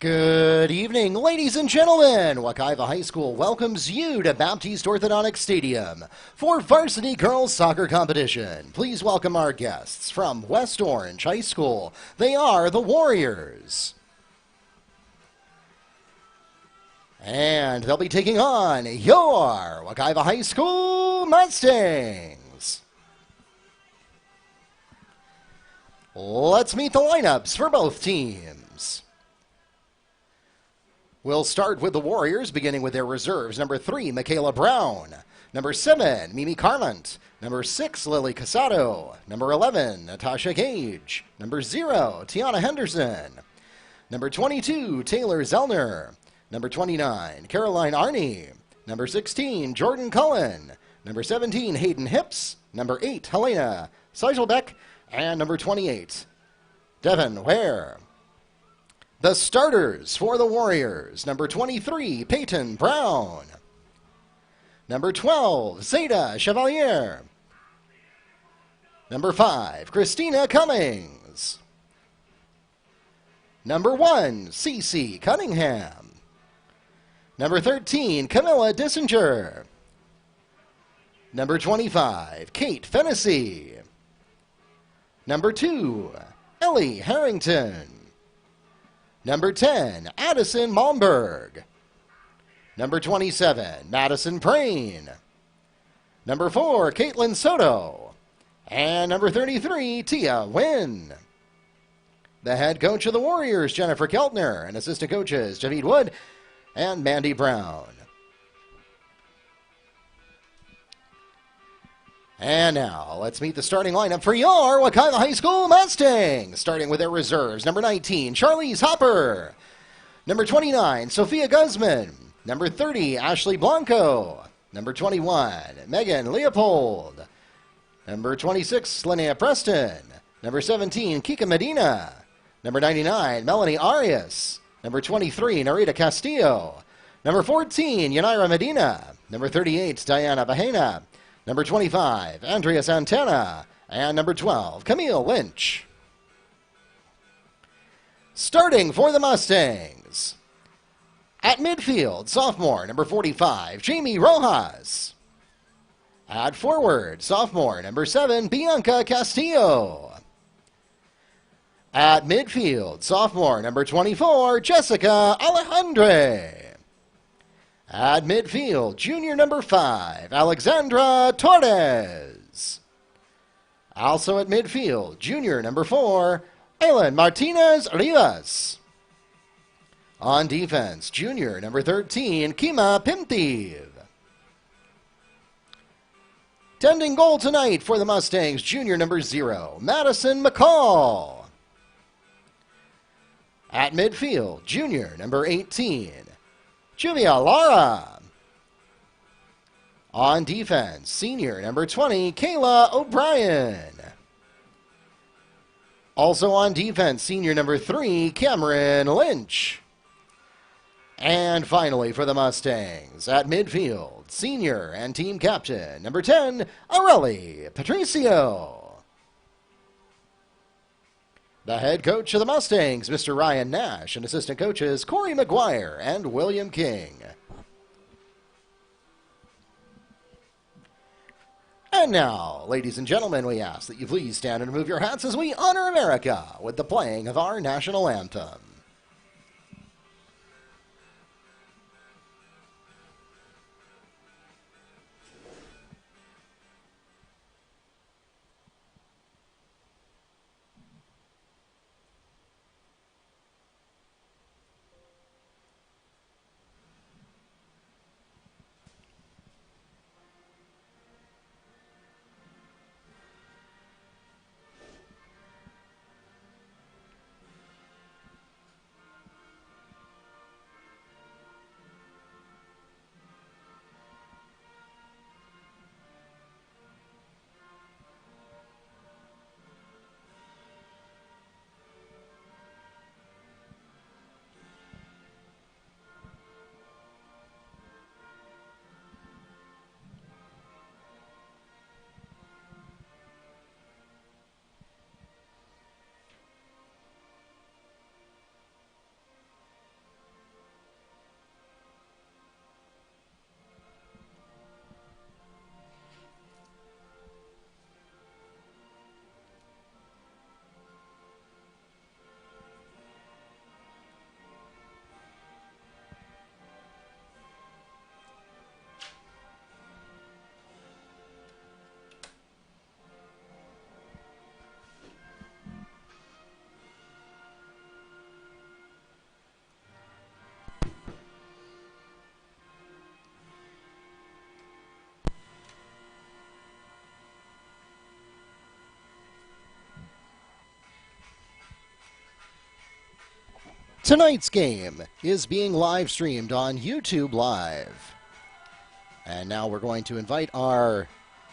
Good evening, ladies and gentlemen. Wekiva High School welcomes you to Baptiste Orthodontic Stadium for Varsity Girls Soccer Competition. Please welcome our guests from West Orange High School. They are the Warriors. And they'll be taking on your Wekiva High School Mustangs. Let's meet the lineups for both teams. We'll start with the Warriors, beginning with their reserves. Number 3, Michaela Brown. Number 7, Mimi Carment. Number 6, Lily Casado. Number 11, Natasha Gage. Number 0, Tiana Henderson. Number 22, Taylor Zellner. Number 29, Caroline Arney. Number 16, Jordan Cullen. Number 17, Hayden Hips. Number 8, Helena Seiselbeck. And number 28, Devin Ware. The starters for the Warriors: number 23, Peyton Brown. Number 12, Zeta Chevalier. Number 5, Christina Cummings. Number 1, Cece Cunningham. Number 13, Camilla Dissinger. Number 25, Kate Fennessy. Number 2, Ellie Harrington. Number 10, Addison Malmberg. Number 27, Madison Prain. Number 4, Caitlin Soto. And number 33, Tia Wynn. The head coach of the Warriors, Jennifer Keltner, and assistant coaches, Javid Wood and Mandy Brown. And now, let's meet the starting lineup for your Wekiva High School Mustangs, starting with their reserves. Number 19, Charlize Hopper. Number 29, Sophia Guzman. Number 30, Ashley Blanco. Number 21, Megan Leopold. Number 26, Linnea Preston. Number 17, Kika Medina. Number 99, Melanie Arias. Number 23, Narita Castillo. Number 14, Yanira Medina. Number 38, Diana Bahena. Number 25, Andrea Santana. And number 12, Camille Lynch. Starting for the Mustangs. At midfield, sophomore, number 45, Jamie Rojas. At forward, sophomore, number 7, Bianca Castillo. At midfield, sophomore, number 24, Jessica Alejandre. At midfield, junior number 5, Alexandra Torres. Also at midfield, junior number 4, Aylin Martinez Rivas. On defense, junior number 13, Kima Pimtiv. Tending goal tonight for the Mustangs, junior number 0, Madison McCall. At midfield, junior number 18, Juvia Lara. On defense, senior number 20, Kayla O'Brien. Also on defense, senior number 3, Cameron Lynch. And finally for the Mustangs, at midfield, senior and team captain, number 10, Areli Patricio. The head coach of the Mustangs, Mr. Ryan Nash, and assistant coaches, Corey McGuire and William King. And now, ladies and gentlemen, we ask that you please stand and remove your hats as we honor America with the playing of our national anthem. Tonight's game is being live streamed on YouTube Live. And now we're going to invite our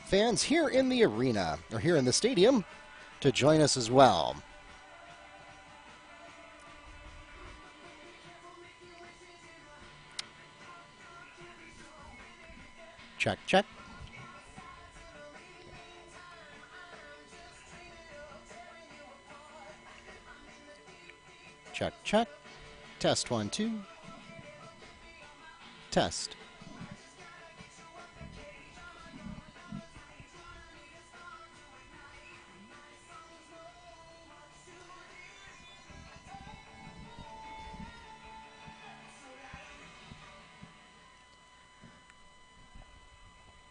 fans here in the arena, or here in the stadium, to join us as well. Check, check. Check, check. Test 1, 2. Test.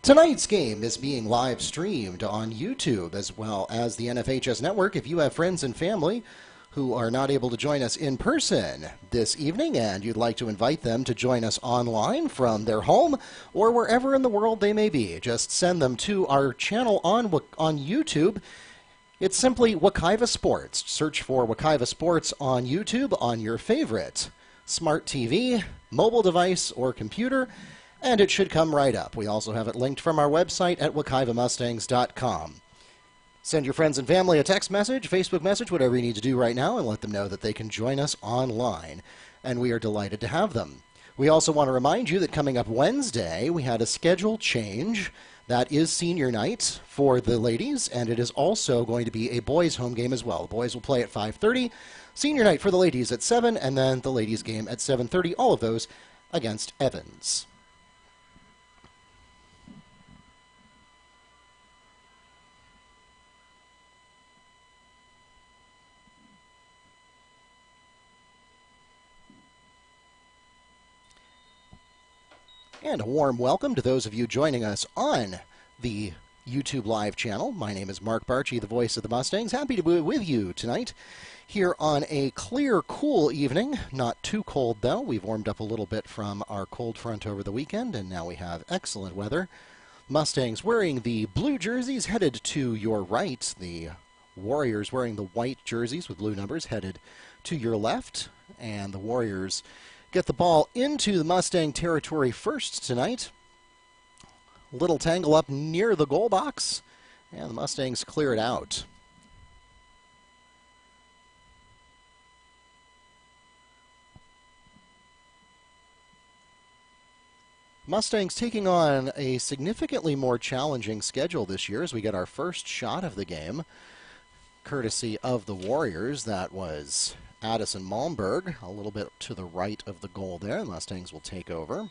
Tonight's game is being live streamed on YouTube as well as the NFHS Network. If you have friends and family who are not able to join us in person this evening and you'd like to invite them to join us online from their home or wherever in the world they may be, just send them to our channel on YouTube. It's simply Wekiva Sports. Search for Wekiva Sports on YouTube on your favorite smart TV, mobile device, or computer, and it should come right up. We also have it linked from our website at wekivamustangs.com. Send your friends and family a text message, Facebook message, whatever you need to do right now, and let them know that they can join us online. And we are delighted to have them. We also want to remind you that coming up Wednesday, we had a schedule change. That is senior night for the ladies, and it is also going to be a boys' home game as well. The boys will play at 5:30, senior night for the ladies at 7, and then the ladies' game at 7:30, all of those against Evans. And a warm welcome to those of you joining us on the YouTube Live channel. My name is Mark Barchi, the voice of the Mustangs. Happy to be with you tonight here on a clear, cool evening. Not too cold, though. We've warmed up a little bit from our cold front over the weekend, and now we have excellent weather. Mustangs wearing the blue jerseys headed to your right. The Warriors wearing the white jerseys with blue numbers headed to your left. And the Warriors get the ball into the Mustang territory first tonight. Little tangle up near the goal box, and the Mustangs clear it out. Mustangs taking on a significantly more challenging schedule this year as we get our first shot of the game, courtesy of the Warriors. That was Addison Malmberg, a little bit to the right of the goal there. The Mustangs will take over.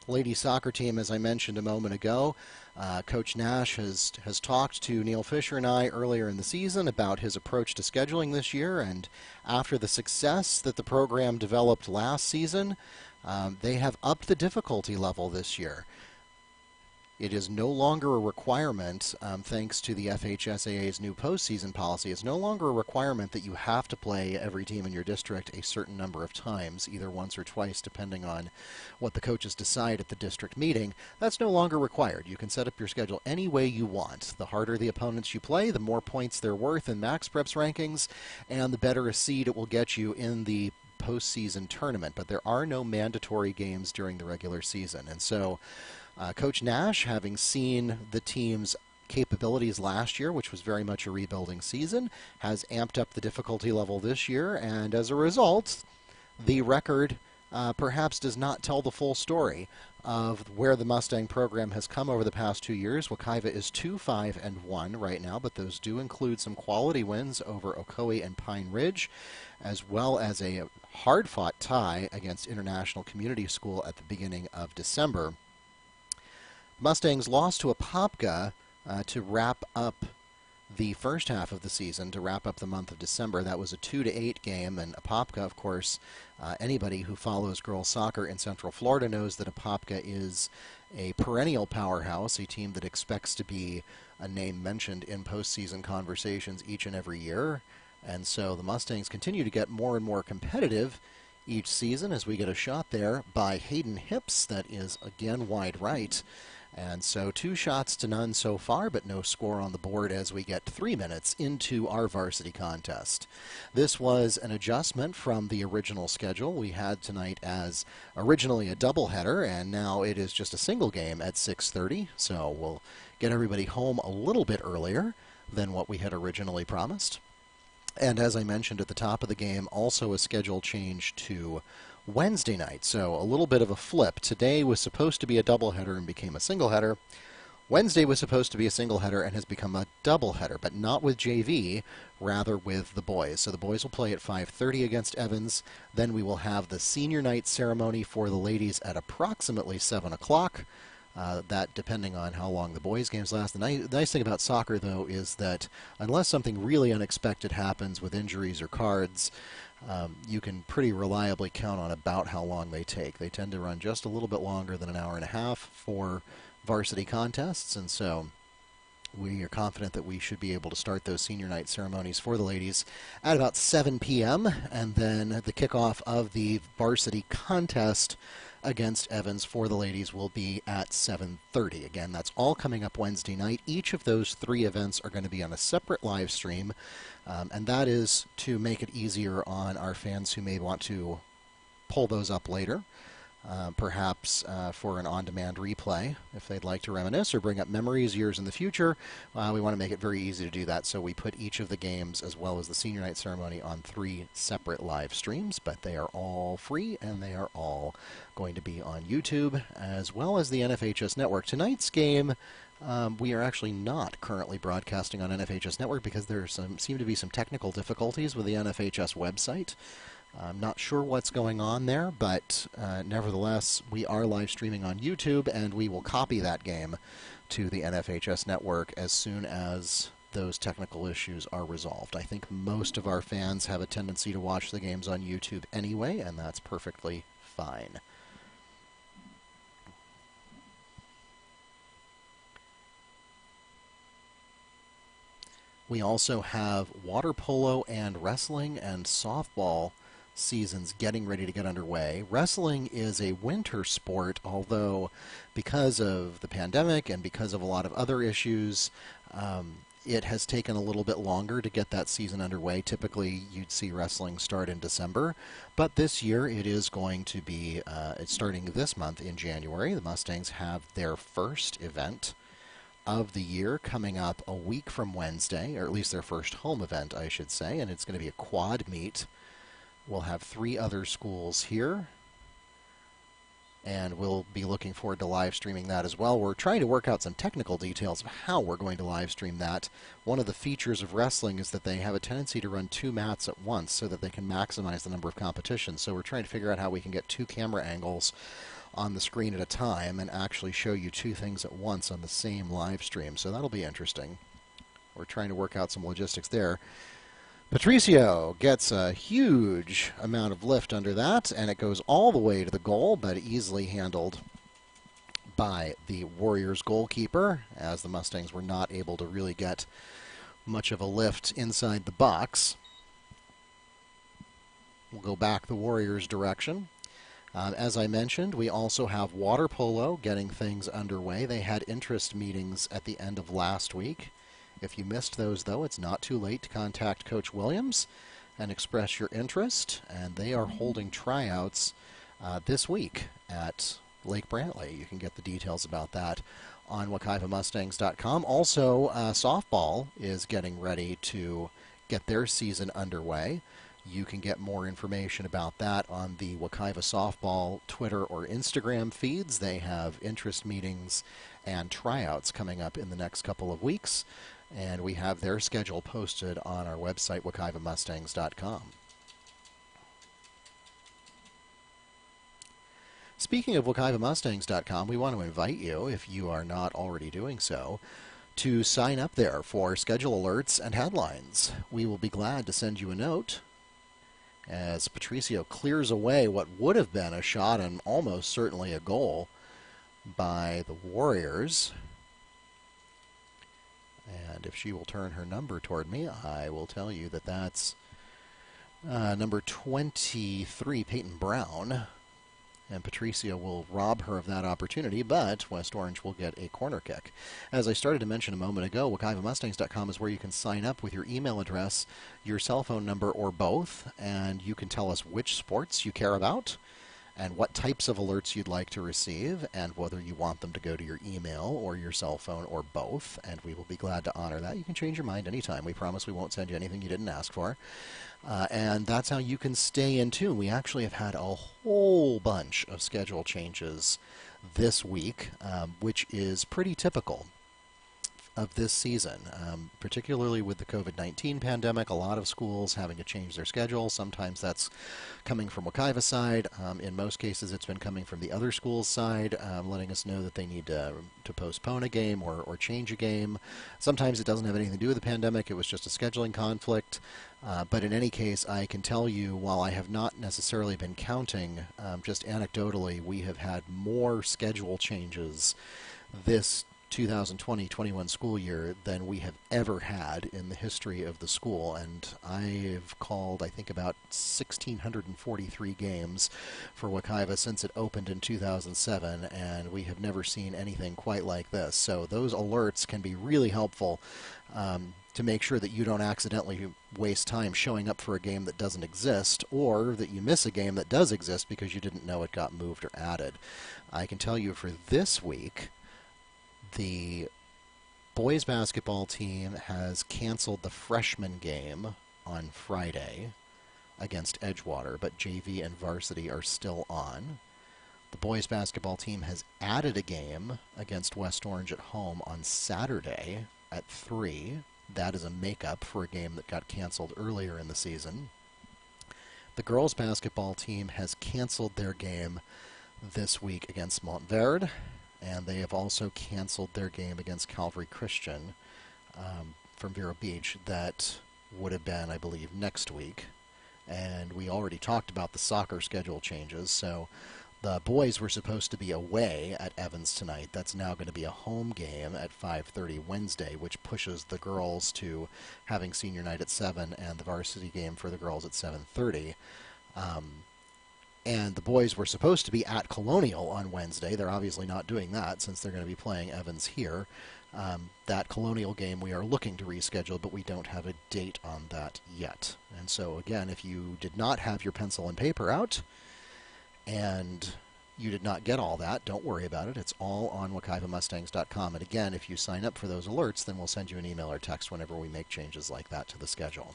Ladies soccer team, as I mentioned a moment ago, Coach Nash has talked to Neil Fisher and I earlier in the season about his approach to scheduling this year, and after the success that the program developed last season, they have upped the difficulty level this year. It is no longer a requirement, thanks to the FHSAA's new postseason policy. It's no longer a requirement that you have to play every team in your district a certain number of times, either once or twice, depending on what the coaches decide at the district meeting. That's no longer required. You can set up your schedule any way you want. The harder the opponents you play, the more points they're worth in Max Preps rankings, and the better a seed it will get you in the postseason tournament. But there are no mandatory games during the regular season, and so Coach Nash, having seen the team's capabilities last year, which was very much a rebuilding season, has amped up the difficulty level this year, and as a result, the record perhaps does not tell the full story of where the Mustang program has come over the past 2 years. Wekiva is 2-5-1 right now, but those do include some quality wins over Ocoee and Pine Ridge, as well as a hard-fought tie against International Community School at the beginning of December. Mustangs lost to Apopka to wrap up the first half of the season, to wrap up the month of December. That was a 2-8 game, and Apopka, of course, anybody who follows girls soccer in Central Florida knows that Apopka is a perennial powerhouse, a team that expects to be a name mentioned in postseason conversations each and every year. And so the Mustangs continue to get more and more competitive each season as we get a shot there by Hayden Hips that is again wide right. And so 2 shots to none so far, but no score on the board as we get 3 minutes into our varsity contest. This was an adjustment from the original schedule. We had tonight as originally a doubleheader, and now it is just a single game at 6:30. So we'll get everybody home a little bit earlier than what we had originally promised. And as I mentioned at the top of the game, also a schedule change to Wednesday night, so a little bit of a flip. Today was supposed to be a doubleheader and became a singleheader. Wednesday was supposed to be a singleheader and has become a doubleheader, but not with JV, rather with the boys. So the boys will play at 5:30 against Evans. Then we will have the senior night ceremony for the ladies at approximately 7 o'clock. That depending on how long the boys' games last. The nice thing about soccer, though, is that unless something really unexpected happens with injuries or cards, you can pretty reliably count on about how long they take. They tend to run just a little bit longer than an hour and a half for varsity contests, and so we are confident that we should be able to start those senior night ceremonies for the ladies at about 7 p.m., and then the kickoff of the varsity contest against Evans for the ladies will be at 7:30. Again, that's all coming up Wednesday night. Each of those 3 events are going to be on a separate live stream, and that is to make it easier on our fans who may want to pull those up later, perhaps for an on-demand replay if they'd like to reminisce or bring up memories years in the future. We want to make it very easy to do that, so we put each of the games as well as the senior night ceremony on 3 separate live streams, but they are all free and they are all going to be on YouTube as well as the NFHS Network. Tonight's game we are actually not currently broadcasting on NFHS Network because there seem to be some technical difficulties with the NFHS website. I'm not sure what's going on there, but nevertheless, we are live streaming on YouTube, and we will copy that game to the NFHS network as soon as those technical issues are resolved. I think most of our fans have a tendency to watch the games on YouTube anyway, and that's perfectly fine. We also have water polo and wrestling and softball seasons getting ready to get underway. Wrestling is a winter sport, although because of the pandemic and because of a lot of other issues, it has taken a little bit longer to get that season underway. Typically, you'd see wrestling start in December, but this year it is going to be, it's starting this month in January. The Mustangs have their first event of the year coming up a week from Wednesday, or at least their first home event, I should say, and it's going to be a quad meet. We'll have 3 other schools here, and we'll be looking forward to live streaming that as well. We're trying to work out some technical details of how we're going to live stream that. One of the features of wrestling is that they have a tendency to run 2 mats at once so that they can maximize the number of competitions. So we're trying to figure out how we can get 2 camera angles on the screen at a time and actually show you 2 things at once on the same live stream. So that'll be interesting. We're trying to work out some logistics there. Patricio gets a huge amount of lift under that, and it goes all the way to the goal, but easily handled by the Warriors goalkeeper, as the Mustangs were not able to really get much of a lift inside the box. We'll go back the Warriors' direction. As I mentioned, we also have water polo getting things underway. They had interest meetings at the end of last week. If you missed those, though, it's not too late to contact Coach Williams and express your interest, and they are holding tryouts this week at Lake Brantley. You can get the details about that on WekivaMustangs.com. Also, softball is getting ready to get their season underway. You can get more information about that on the Wekiva Softball Twitter or Instagram feeds. They have interest meetings and tryouts coming up in the next couple of weeks, and we have their schedule posted on our website, WekivaMustangs.com. Speaking of WekivaMustangs.com, we want to invite you, if you are not already doing so, to sign up there for schedule alerts and headlines. We will be glad to send you a note as Patricio clears away what would have been a shot and almost certainly a goal by the Warriors. And if she will turn her number toward me, I will tell you that that's number 23, Peyton Brown. and Patricia will rob her of that opportunity, but West Orange will get a corner kick. As I started to mention a moment ago, WekivaMustangs.com is where you can sign up with your email address, your cell phone number, or both, and you can tell us which sports you care about and what types of alerts you'd like to receive, and whether you want them to go to your email or your cell phone or both, and we will be glad to honor that. You can change your mind anytime. We promise we won't send you anything you didn't ask for. And that's how you can stay in tune. We actually have had a whole bunch of schedule changes this week, which is pretty typical of this season, particularly with the COVID-19 pandemic. A lot of schools having to change their schedule. Sometimes that's coming from Wekiva's side. In most cases, it's been coming from the other school's side, letting us know that they need to postpone a game or change a game. Sometimes it doesn't have anything to do with the pandemic. It was just a scheduling conflict. But in any case, I can tell you, while I have not necessarily been counting, just anecdotally, we have had more schedule changes this 2020-21 school year than we have ever had in the history of the school, and I've called, I think, about 1,643 games for Wekiva since it opened in 2007, and we have never seen anything quite like this. So those alerts can be really helpful to make sure that you don't accidentally waste time showing up for a game that doesn't exist, or that you miss a game that does exist because you didn't know it got moved or added. I can tell you for this week, the boys basketball team has canceled the freshman game on Friday against Edgewater, but JV and varsity are still on. The boys basketball team has added a game against West Orange at home on Saturday at 3. That is a makeup for a game that got canceled earlier in the season. The girls basketball team has canceled their game this week against Montverde, and they have also canceled their game against Calvary Christian from Vero Beach. That would have been, I believe, next week. And we already talked about the soccer schedule changes, so the boys were supposed to be away at Evans tonight. That's now going to be a home game at 5:30 Wednesday, which pushes the girls to having senior night at 7 and the varsity game for the girls at 7:30. And the boys were supposed to be at Colonial on Wednesday. They're obviously not doing that since they're going to be playing Evans here. That Colonial game we are looking to reschedule, but we don't have a date on that yet. And so again, if you did not have your pencil and paper out and you did not get all that, don't worry about it. It's all on WekivaMustangs.com. And again, if you sign up for those alerts, then we'll send you an email or text whenever we make changes like that to the schedule.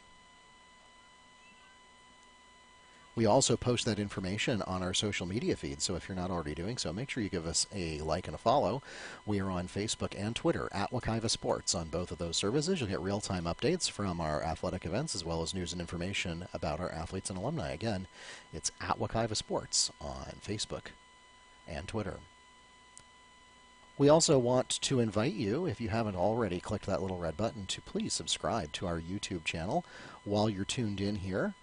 We also post that information on our social media feed, so if you're not already doing so, make sure you give us a like and a follow. We are on Facebook and Twitter at Wekiva Sports. On both of those services, you'll get real-time updates from our athletic events as well as news and information about our athletes and alumni. Again, it's at Wekiva Sports on Facebook and Twitter. We also want to invite you, if you haven't already clicked that little red button, to please subscribe to our YouTube channel while you're tuned in here.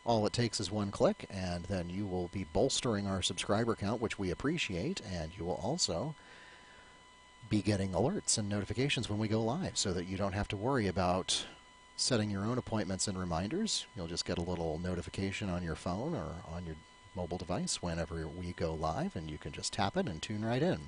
All it takes is one click, and then you will be bolstering our subscriber count, which we appreciate, and you will also be getting alerts and notifications when we go live so that you don't have to worry about setting your own appointments and reminders. You'll just get a little notification on your phone or on your mobile device whenever we go live, and you can just tap it and tune right in.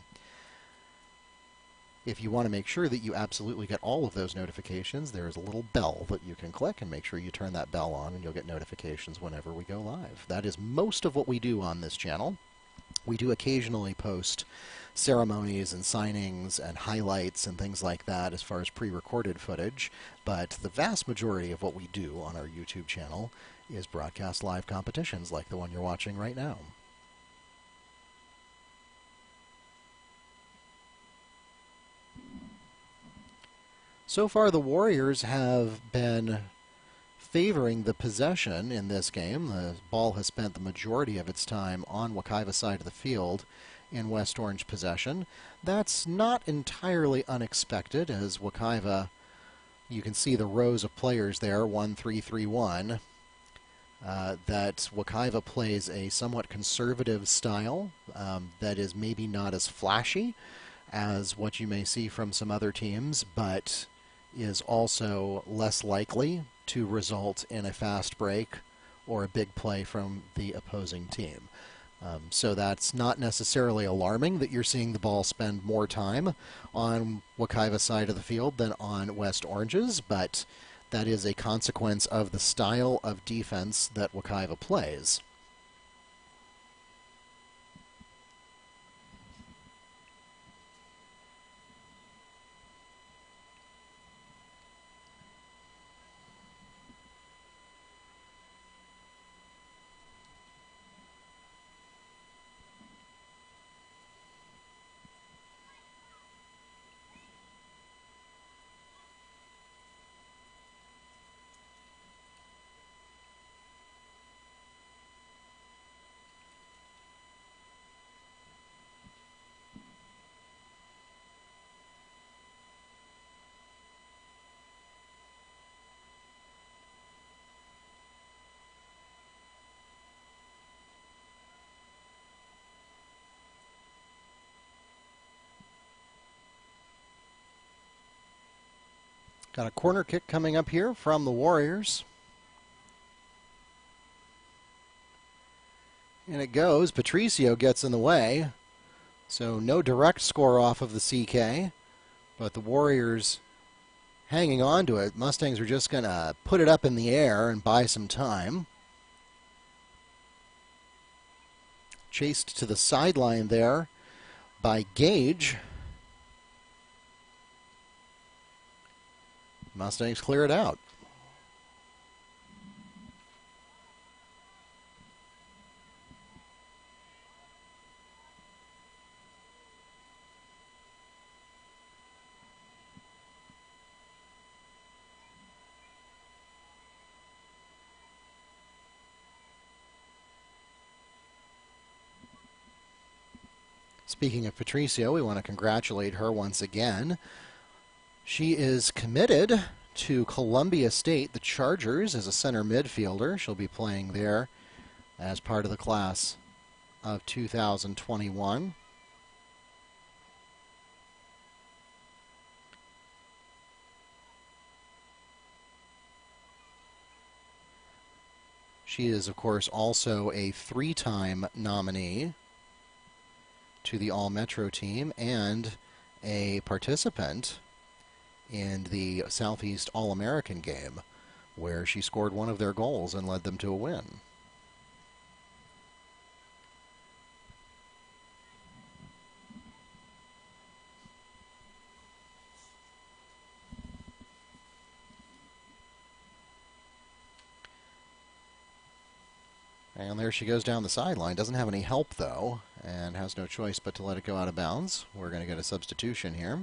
If you want to make sure that you absolutely get all of those notifications, there's a little bell that you can click, and make sure you turn that bell on and you'll get notifications whenever we go live. That is most of what we do on this channel. We do occasionally post ceremonies and signings and highlights and things like that as far as pre-recorded footage, but the vast majority of what we do on our YouTube channel is broadcast live competitions like the one you're watching right now. So far, the Warriors have been favoring the possession in this game. The ball has spent the majority of its time on Wekiva's side of the field in West Orange possession. That's not entirely unexpected, as Wekiva, you can see the rows of players there, 1, 3, 3, 1, that Wekiva plays a somewhat conservative style that is maybe not as flashy as what you may see from some other teams, but is also less likely to result in a fast break or a big play from the opposing team. So that's not necessarily alarming that you're seeing the ball spend more time on Wekiva's side of the field than on West Orange's, but that is a consequence of the style of defense that Wekiva plays. Got a corner kick coming up here from the Warriors. And it goes. Patricio gets in the way. So no direct score off of the CK. But the Warriors hanging on to it. Mustangs are just going to put it up in the air and buy some time. Chased to the sideline there by Gage. Mustangs clear it out. Speaking of Patricio, we want to congratulate her once again. She is committed to Columbia State, the Chargers, as a center midfielder. She'll be playing there as part of the class of 2021. She is, of course, also a three-time nominee to the All-Metro team and a participant in the Southeast All-American game, where she scored one of their goals and led them to a win. And there she goes down the sideline. Doesn't have any help, though, and has no choice but to let it go out of bounds. We're going to get a substitution here.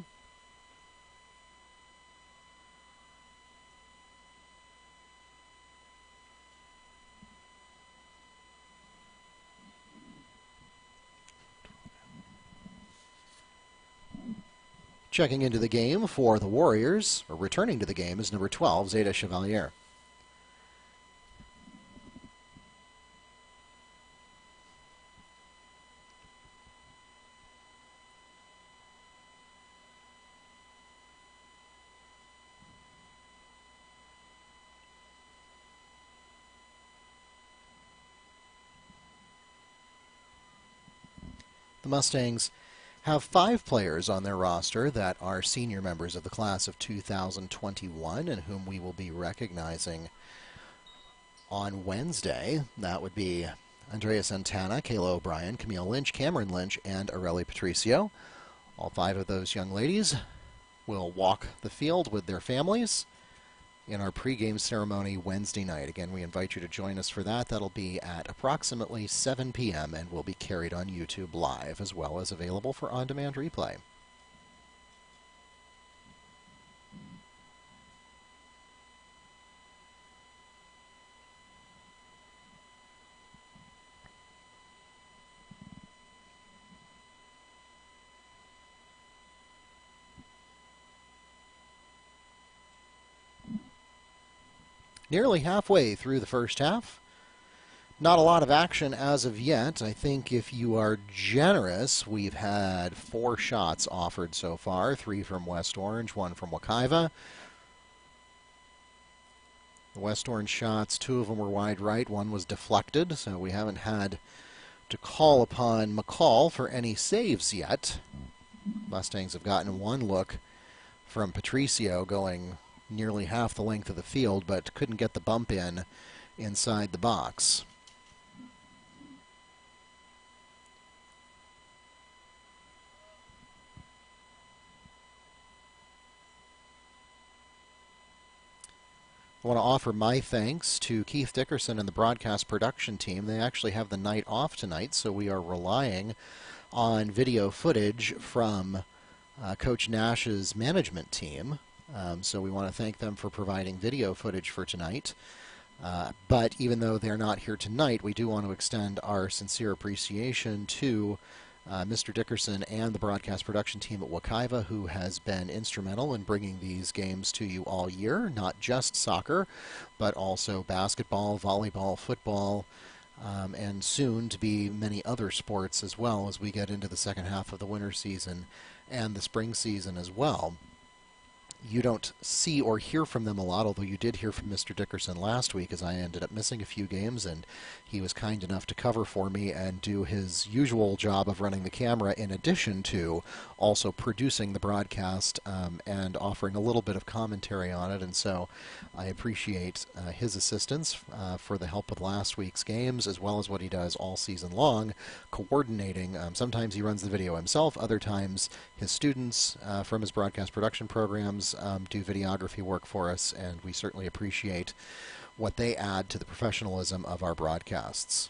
Checking into the game for the Warriors, or returning to the game, is number 12, Zeta Chevalier. The Mustangs have 5 players on their roster that are senior members of the class of 2021 and whom we will be recognizing on Wednesday. That would be Andrea Santana, Kayla O'Brien, Camille Lynch, Cameron Lynch, and Areli Patricio. All 5 of those young ladies will walk the field with their families in our pregame ceremony Wednesday night. Again, we invite you to join us for that. That'll be at approximately 7 p.m. and will be carried on YouTube Live, as well as available for on-demand replay. Nearly halfway through the first half. Not a lot of action as of yet. I think if you are generous, we've had 4 shots offered so far. 3 from West Orange, 1 from Wekiva. The West Orange shots, 2 of them were wide right, 1 was deflected, so we haven't had to call upon McCall for any saves yet. Mustangs have gotten one look from Patricio going nearly half the length of the field, but couldn't get the bump in inside the box. I want to offer my thanks to Keith Dickerson and the broadcast production team. They actually have the night off tonight, so we are relying on video footage from Coach Nash's management team. So we want to thank them for providing video footage for tonight. But even though they're not here tonight, we do want to extend our sincere appreciation to Mr. Dickerson and the broadcast production team at Wekiva, who has been instrumental in bringing these games to you all year, not just soccer, but also basketball, volleyball, football, and soon to be many other sports as well as we get into the second half of the winter season and the spring season as well. You don't see or hear from them a lot, although you did hear from Mr. Dickerson last week, as I ended up missing a few games, and he was kind enough to cover for me and do his usual job of running the camera, in addition to also producing the broadcast and offering a little bit of commentary on it. And so I appreciate his assistance for the help with last week's games, as well as what he does all season long, coordinating. Sometimes he runs the video himself, other times his students from his broadcast production programs do videography work for us, and we certainly appreciate what they add to the professionalism of our broadcasts.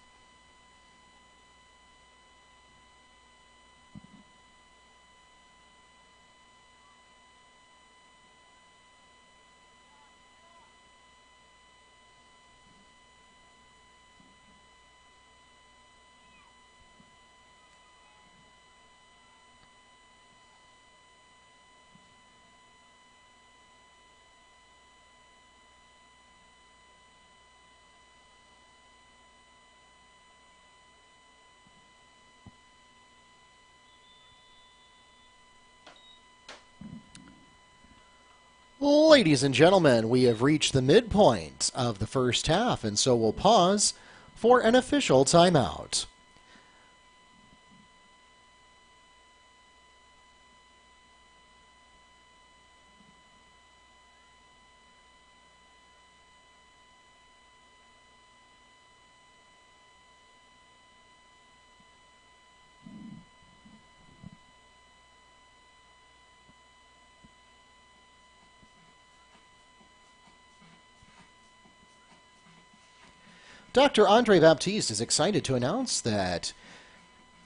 Ladies and gentlemen, we have reached the midpoint of the first half, and so we'll pause for an official timeout. Dr. Andre Baptiste is excited to announce that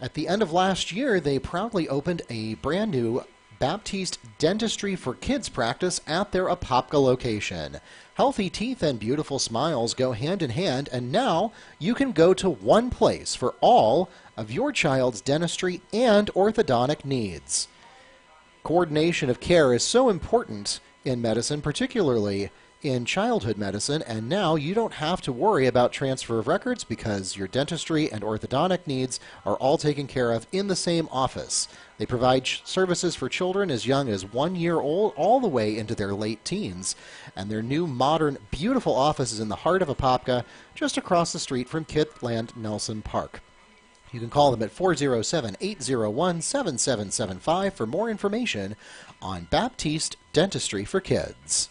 at the end of last year, they proudly opened a brand new Baptiste Dentistry for Kids practice at their Apopka location. Healthy teeth and beautiful smiles go hand in hand, and now you can go to one place for all of your child's dentistry and orthodontic needs. Coordination of care is so important in medicine, particularly in childhood medicine, and now you don't have to worry about transfer of records because your dentistry and orthodontic needs are all taken care of in the same office. They provide services for children as young as 1 year old all the way into their late teens, and their new modern beautiful office is in the heart of Apopka, just across the street from Kitland Nelson Park. You can call them at 407-801-7775 for more information on Baptiste Dentistry for Kids.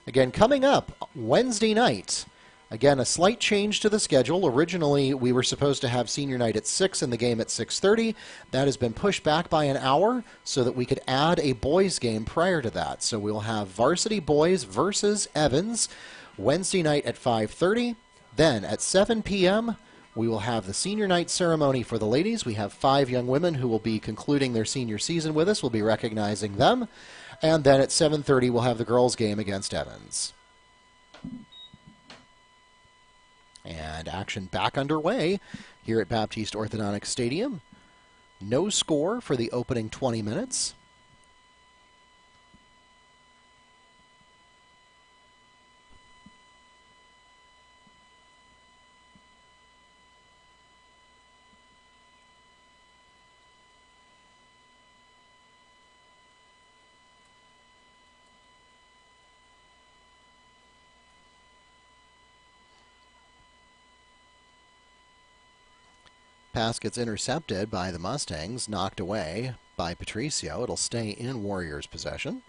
Again, coming up Wednesday night, again, a slight change to the schedule. Originally, we were supposed to have senior night at 6 and the game at 6:30. That has been pushed back by an hour so that we could add a boys game prior to that. So we'll have Varsity Boys versus Evans Wednesday night at 5:30. Then at 7 p.m., we will have the senior night ceremony for the ladies. We have 5 young women who will be concluding their senior season with us. We'll be recognizing them. And then at 7:30, we'll have the girls' game against Evans. And action back underway here at Baptiste Orthodontic Stadium. No score for the opening 20 minutes. Pass gets intercepted by the Mustangs, knocked away by Patricio. It'll stay in Warriors' possession.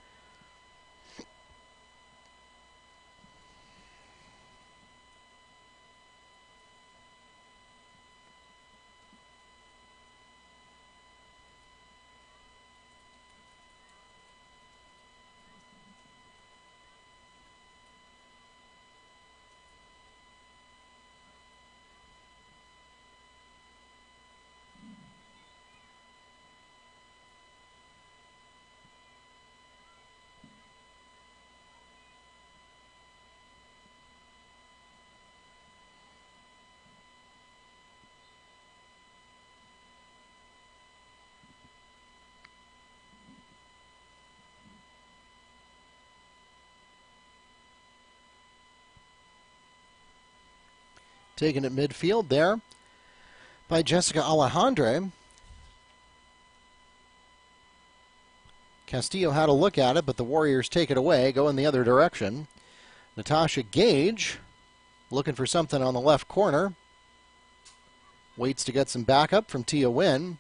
Taken at midfield there by Jessica Alejandre. Castillo had a look at it, but the Warriors take it away, go in the other direction. Natasha Gage looking for something on the left corner. Waits to get some backup from Tia Wynn.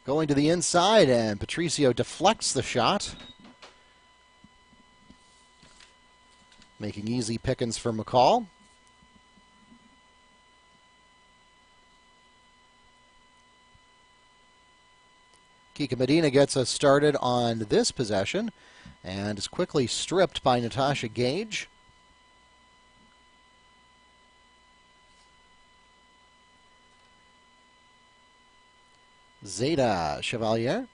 Going to the inside, and Patricio deflects the shot. Making easy pickings for McCall. Kika Medina gets us started on this possession and is quickly stripped by Natasha Gage. Zeta Chevalier.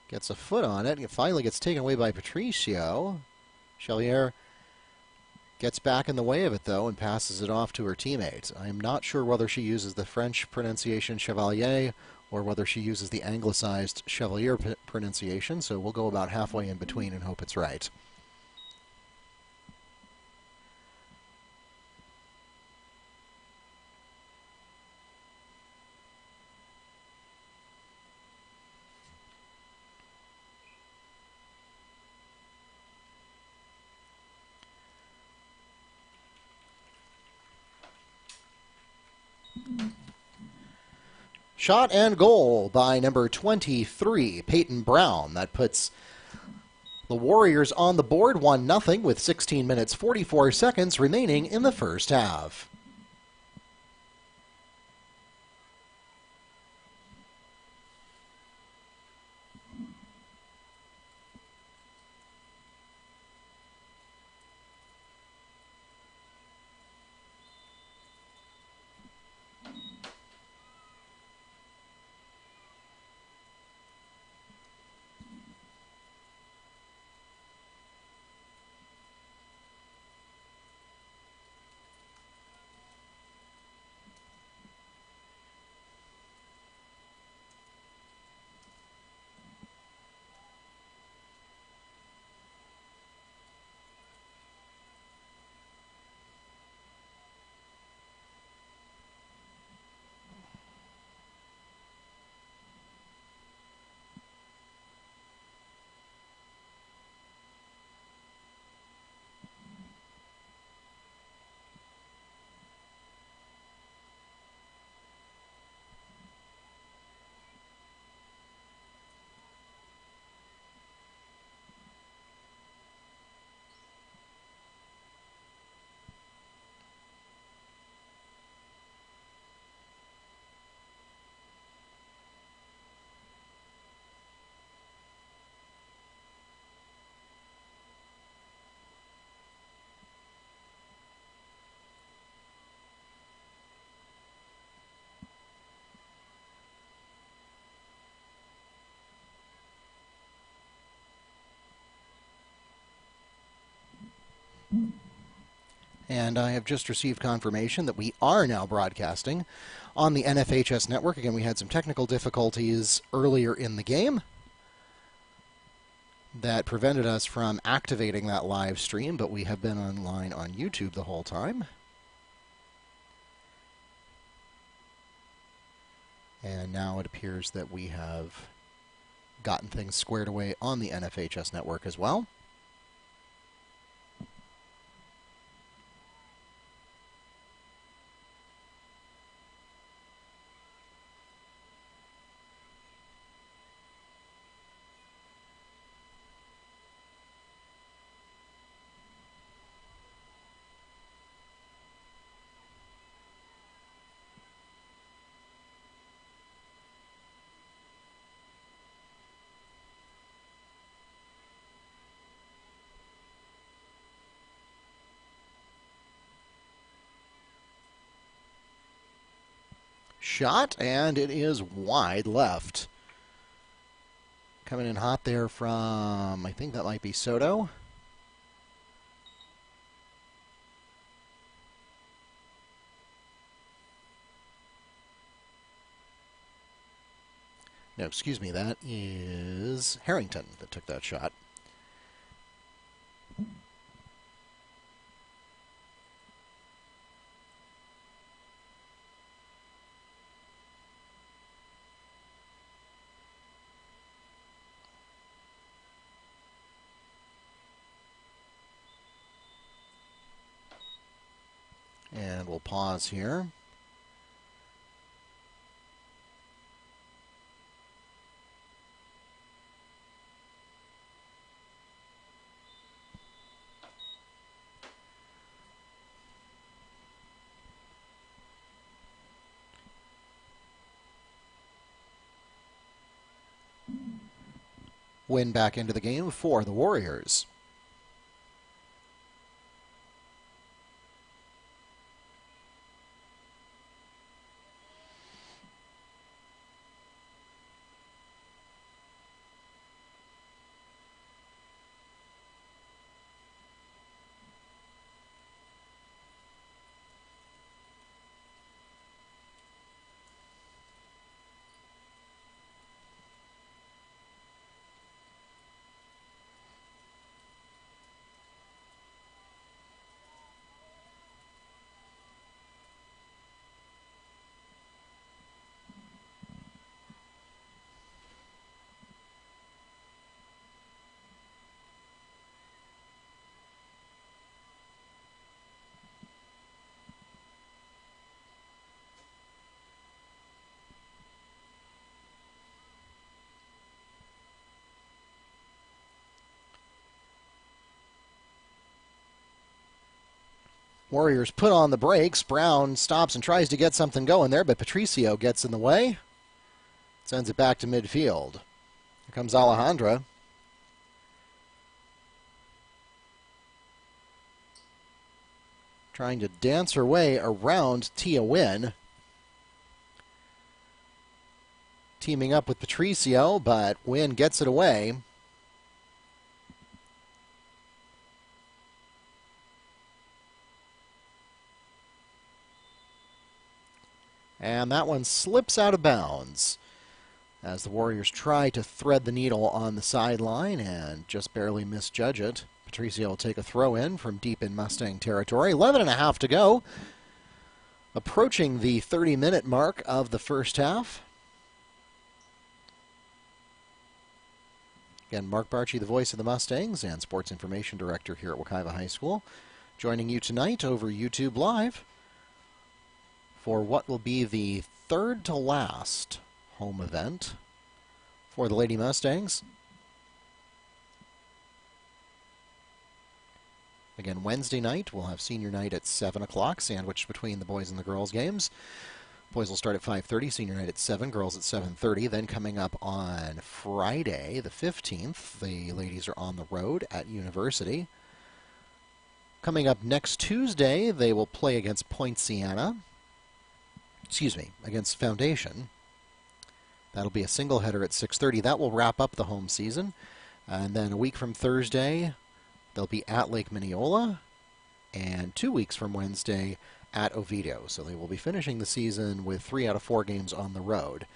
Gets a foot on it. It finally gets taken away by Patricio. Chevalier gets back in the way of it, though, and passes it off to her teammate. I am not sure whether she uses the French pronunciation Chevalier or whether she uses the anglicized Chevalier pronunciation, so we'll go about halfway in between and hope it's right. Shot and goal by number 23, Peyton Brown. That puts the Warriors on the board 1-0 with 16 minutes 44 seconds remaining in the first half. And I have just received confirmation that we are now broadcasting on the NFHS network. Again, we had some technical difficulties earlier in the game that prevented us from activating that live stream, but we have been online on YouTube the whole time. And now it appears that we have gotten things squared away on the NFHS network as well. Shot, and it is wide left. Coming in hot there from, I think that might be Soto. No, excuse me, that is Harrington that took that shot. And we'll pause here. Win back into the game for the Warriors. Warriors put on the brakes. Brown stops and tries to get something going there, but Patricio gets in the way. Sends it back to midfield. Here comes Alejandra. Trying to dance her way around Tia Wynn. Teaming up with Patricio, but Wynn gets it away. And that one slips out of bounds as the Warriors try to thread the needle on the sideline and just barely misjudge it. Patricio will take a throw in from deep in Mustang territory. 11.5 to go. Approaching the 30-minute mark of the first half. Again, Mark Barchi, the voice of the Mustangs and sports information director here at Wekiva High School, joining you tonight over YouTube Live for what will be the third to last home event for the Lady Mustangs. Again, Wednesday night, we'll have senior night at 7 o'clock, sandwiched between the boys and the girls games. Boys will start at 5:30, senior night at 7, girls at 7:30. Then coming up on Friday, the 15th, the ladies are on the road at University. Coming up next Tuesday, they will play against Poinciana. Against Foundation. That'll be a single header at 6:30. That will wrap up the home season. And then a week from Thursday, they'll be at Lake Mineola. And 2 weeks from Wednesday, at Oviedo. So they will be finishing the season with 3 out of 4 games on the road.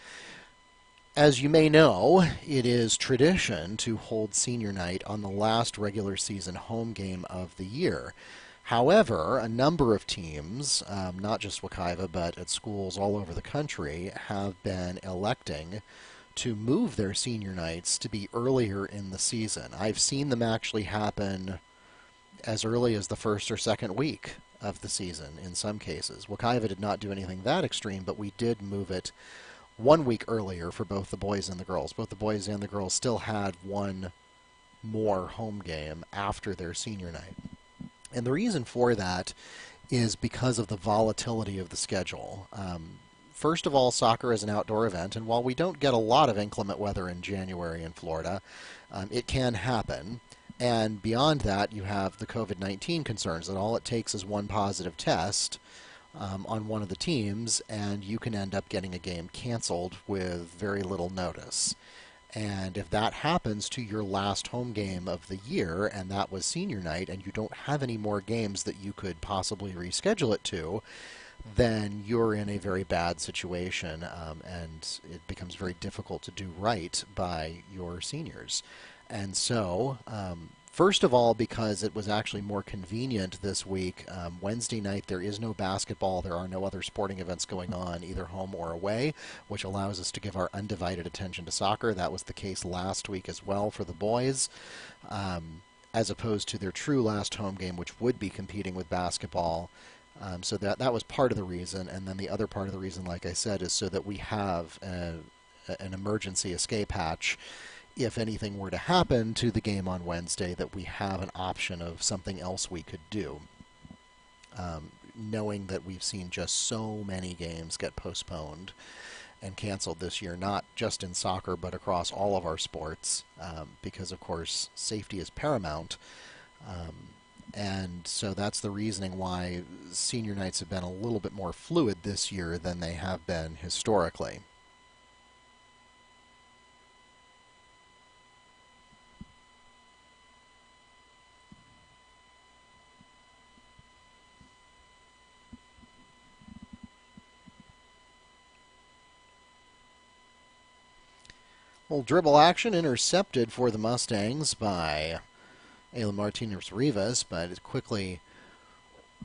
As you may know, it is tradition to hold senior night on the last regular season home game of the year. However, a number of teams, not just Wekiva, but at schools all over the country, have been electing to move their senior nights to be earlier in the season. I've seen them actually happen as early as the first or second week of the season in some cases. Wekiva did not do anything that extreme, but we did move it 1 week earlier for both the boys and the girls. Both the boys and the girls still had one more home game after their senior night. And the reason for that is because of the volatility of the schedule. First of all, soccer is an outdoor event, and while we don't get a lot of inclement weather in January in Florida, it can happen. And beyond that, you have the COVID-19 concerns that all it takes is one positive test on one of the teams, and you can end up getting a game canceled with very little notice. And if that happens to your last home game of the year, and that was senior night, and you don't have any more games that you could possibly reschedule it to, then you're in a very bad situation, and it becomes very difficult to do right by your seniors. And so, first of all, because it was actually more convenient this week, Wednesday night there is no basketball, there are no other sporting events going on, either home or away, which allows us to give our undivided attention to soccer. That was the case last week as well for the boys, as opposed to their true last home game, which would be competing with basketball. So that was part of the reason, and then the other part of the reason, like I said, is so that we have an emergency escape hatch. If anything were to happen to the game on Wednesday, that we have an option of something else we could do. Knowing that we've seen just so many games get postponed and canceled this year, not just in soccer, but across all of our sports, because, of course, safety is paramount. And so that's the reasoning why senior nights have been a little bit more fluid this year than they have been historically. Little dribble action intercepted for the Mustangs by Ayla Martinez-Rivas, but it's quickly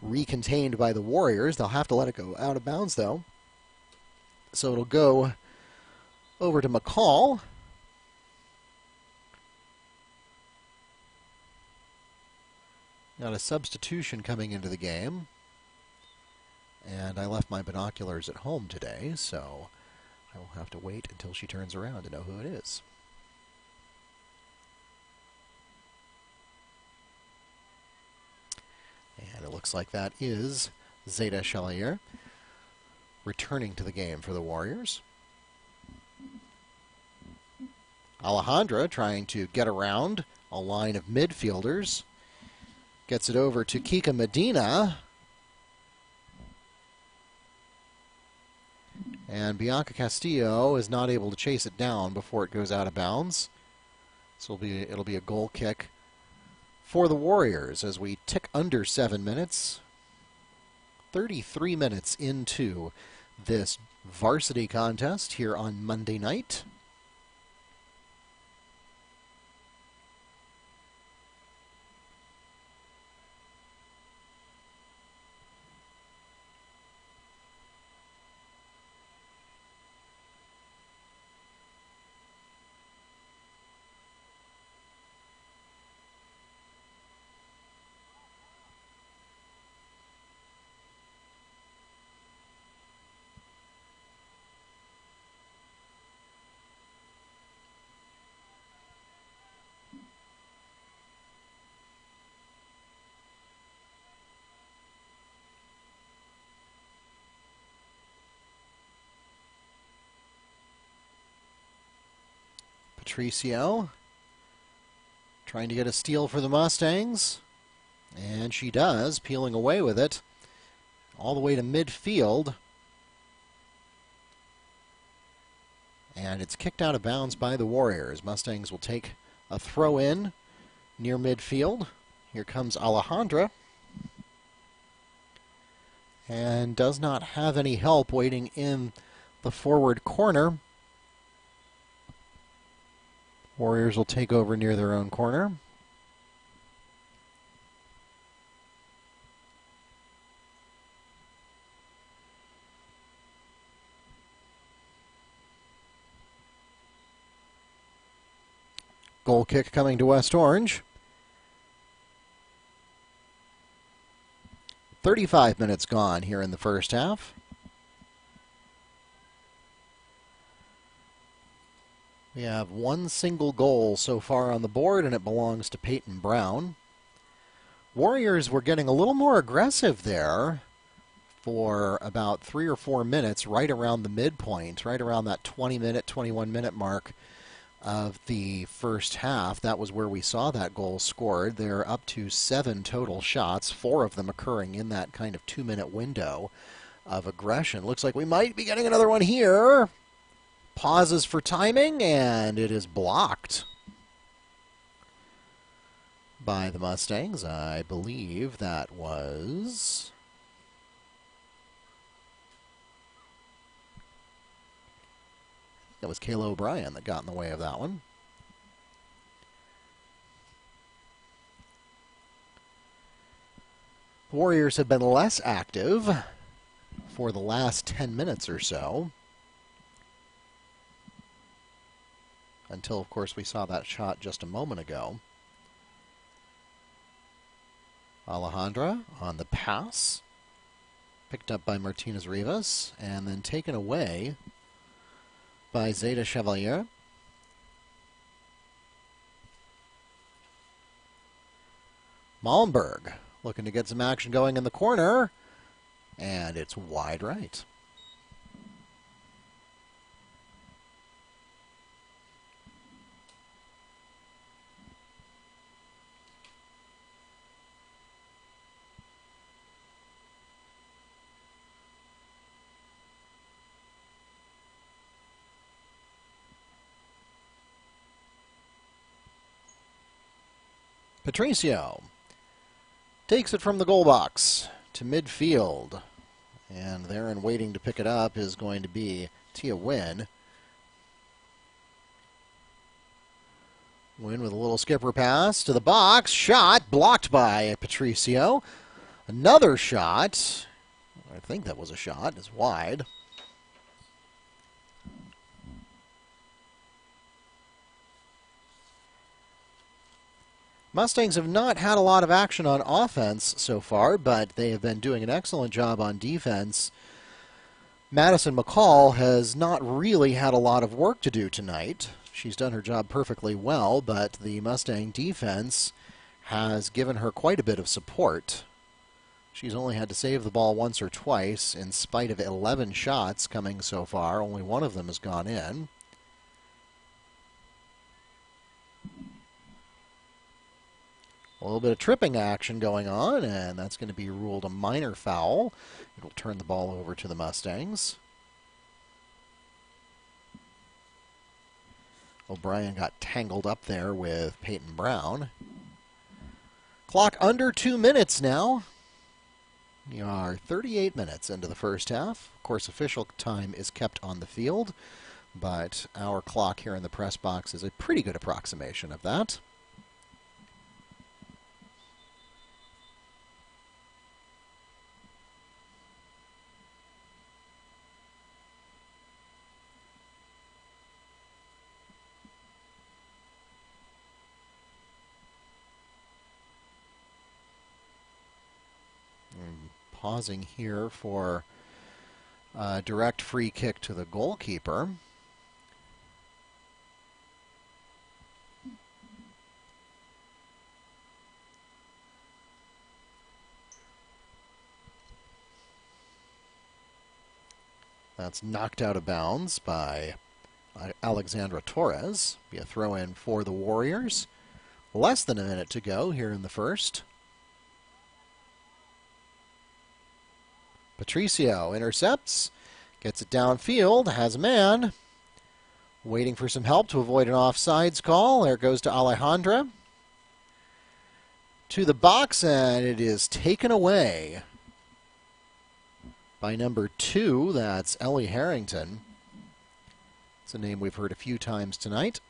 recontained by the Warriors. They'll have to let it go out of bounds, though. So it'll go over to McCall. Got a substitution coming into the game. And I left my binoculars at home today, so I will have to wait until she turns around to know who it is. And it looks like that is Zeta Chalier returning to the game for the Warriors. Alejandra trying to get around a line of midfielders. Gets it over to Kika Medina. And Bianca Castillo is not able to chase it down before it goes out of bounds. So it'll be a goal kick for the Warriors as we tick under 7 minutes. 33 minutes into this varsity contest here on Monday night. Patricio trying to get a steal for the Mustangs, and she does, peeling away with it all the way to midfield, and it's kicked out of bounds by the Warriors. Mustangs will take a throw in near midfield. Here comes Alejandra, and does not have any help waiting in the forward corner. Warriors will take over near their own corner. Goal kick coming to West Orange. 35 minutes gone here in the first half. We have one single goal so far on the board, and it belongs to Peyton Brown. Warriors were getting a little more aggressive there for about 3 or 4 minutes, right around the midpoint, right around that 20-minute, 21-minute mark. of the first half. That was where we saw that goal scored. They're up to 7 total shots, 4 of them occurring in that kind of 2-minute window of aggression. Looks like we might be getting another one here. Pauses for timing, and it is blocked by the Mustangs. I believe that was... That was Kayla O'Brien that got in the way of that one. The Warriors have been less active for the last 10 minutes or so. Until, of course, we saw that shot just a moment ago. Alejandra on the pass. Picked up by Martinez Rivas and then taken away by Zeta Chevalier. Malmberg looking to get some action going in the corner, and it's wide right. Patricio takes it from the goal box to midfield. And there and waiting to pick it up is going to be Tia Nguyen. Nguyen with a little skipper pass to the box. Shot blocked by Patricio. Another shot. I think that was a shot. It's wide. Mustangs have not had a lot of action on offense so far, but they have been doing an excellent job on defense. Madison McCall has not really had a lot of work to do tonight. She's done her job perfectly well, but the Mustang defense has given her quite a bit of support. She's only had to save the ball once or twice in spite of 11 shots coming so far. Only one of them has gone in. A little bit of tripping action going on, and that's going to be ruled a minor foul. It'll turn the ball over to the Mustangs. O'Brien got tangled up there with Peyton Brown. Clock under 2 minutes now. We are 38 minutes into the first half. Of course, official time is kept on the field, but our clock here in the press box is a pretty good approximation of that. Pausing here for a direct free kick to the goalkeeper. That's knocked out of bounds by Alexandra Torres. Be a throw-in for the Warriors. Less than a minute to go here in the first. Patricio intercepts, gets it downfield, has a man. Waiting for some help to avoid an offsides call. There it goes to Alejandra. To the box, and it is taken away by number 2. That's Ellie Harrington. It's a name we've heard a few times tonight.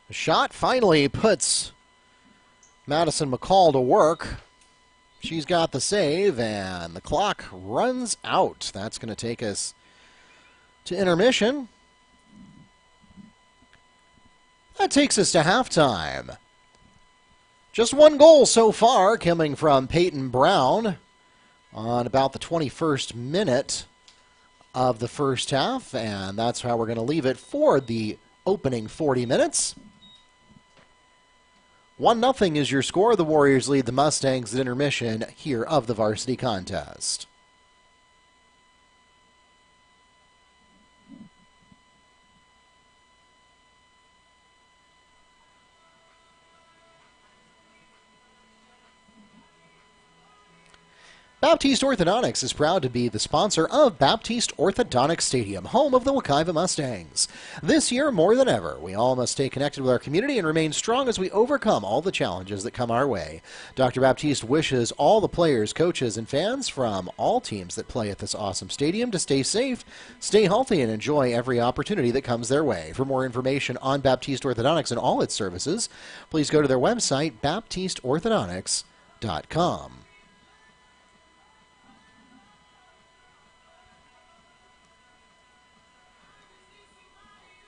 The shot finally puts Madison McCall to work. She's got the save, and the clock runs out. That's going to take us to intermission. That takes us to halftime. Just one goal so far coming from Peyton Brown on about the 21st minute of the first half, and that's how we're going to leave it for the opening 40 minutes. 1-0 is your score. The Warriors lead the Mustangs at intermission here of the varsity contest. Baptiste Orthodontics is proud to be the sponsor of Baptiste Orthodontics Stadium, home of the Wekiva Mustangs. This year, more than ever, we all must stay connected with our community and remain strong as we overcome all the challenges that come our way. Dr. Baptiste wishes all the players, coaches, and fans from all teams that play at this awesome stadium to stay safe, stay healthy, and enjoy every opportunity that comes their way. For more information on Baptiste Orthodontics and all its services, please go to their website, baptisteorthodontics.com.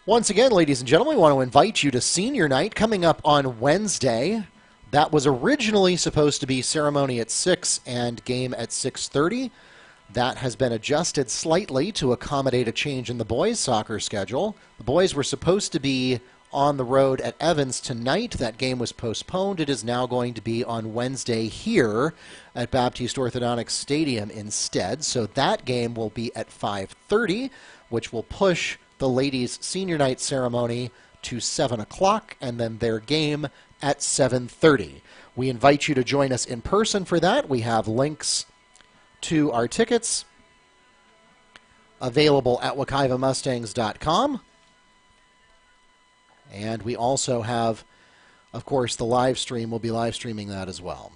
Once again, ladies and gentlemen, we want to invite you to senior night coming up on Wednesday. That was originally supposed to be ceremony at 6 and game at 6:30. That has been adjusted slightly to accommodate a change in the boys' soccer schedule. The boys were supposed to be on the road at Evans tonight. That game was postponed. It is now going to be on Wednesday here at Baptiste Orthodontics Stadium instead. So that game will be at 5:30, which will push the ladies' senior night ceremony to 7 o'clock, and then their game at 7:30. We invite you to join us in person for that. We have links to our tickets available at wekivamustangs.com. And we also have, of course, the live stream. We'll be live streaming that as well.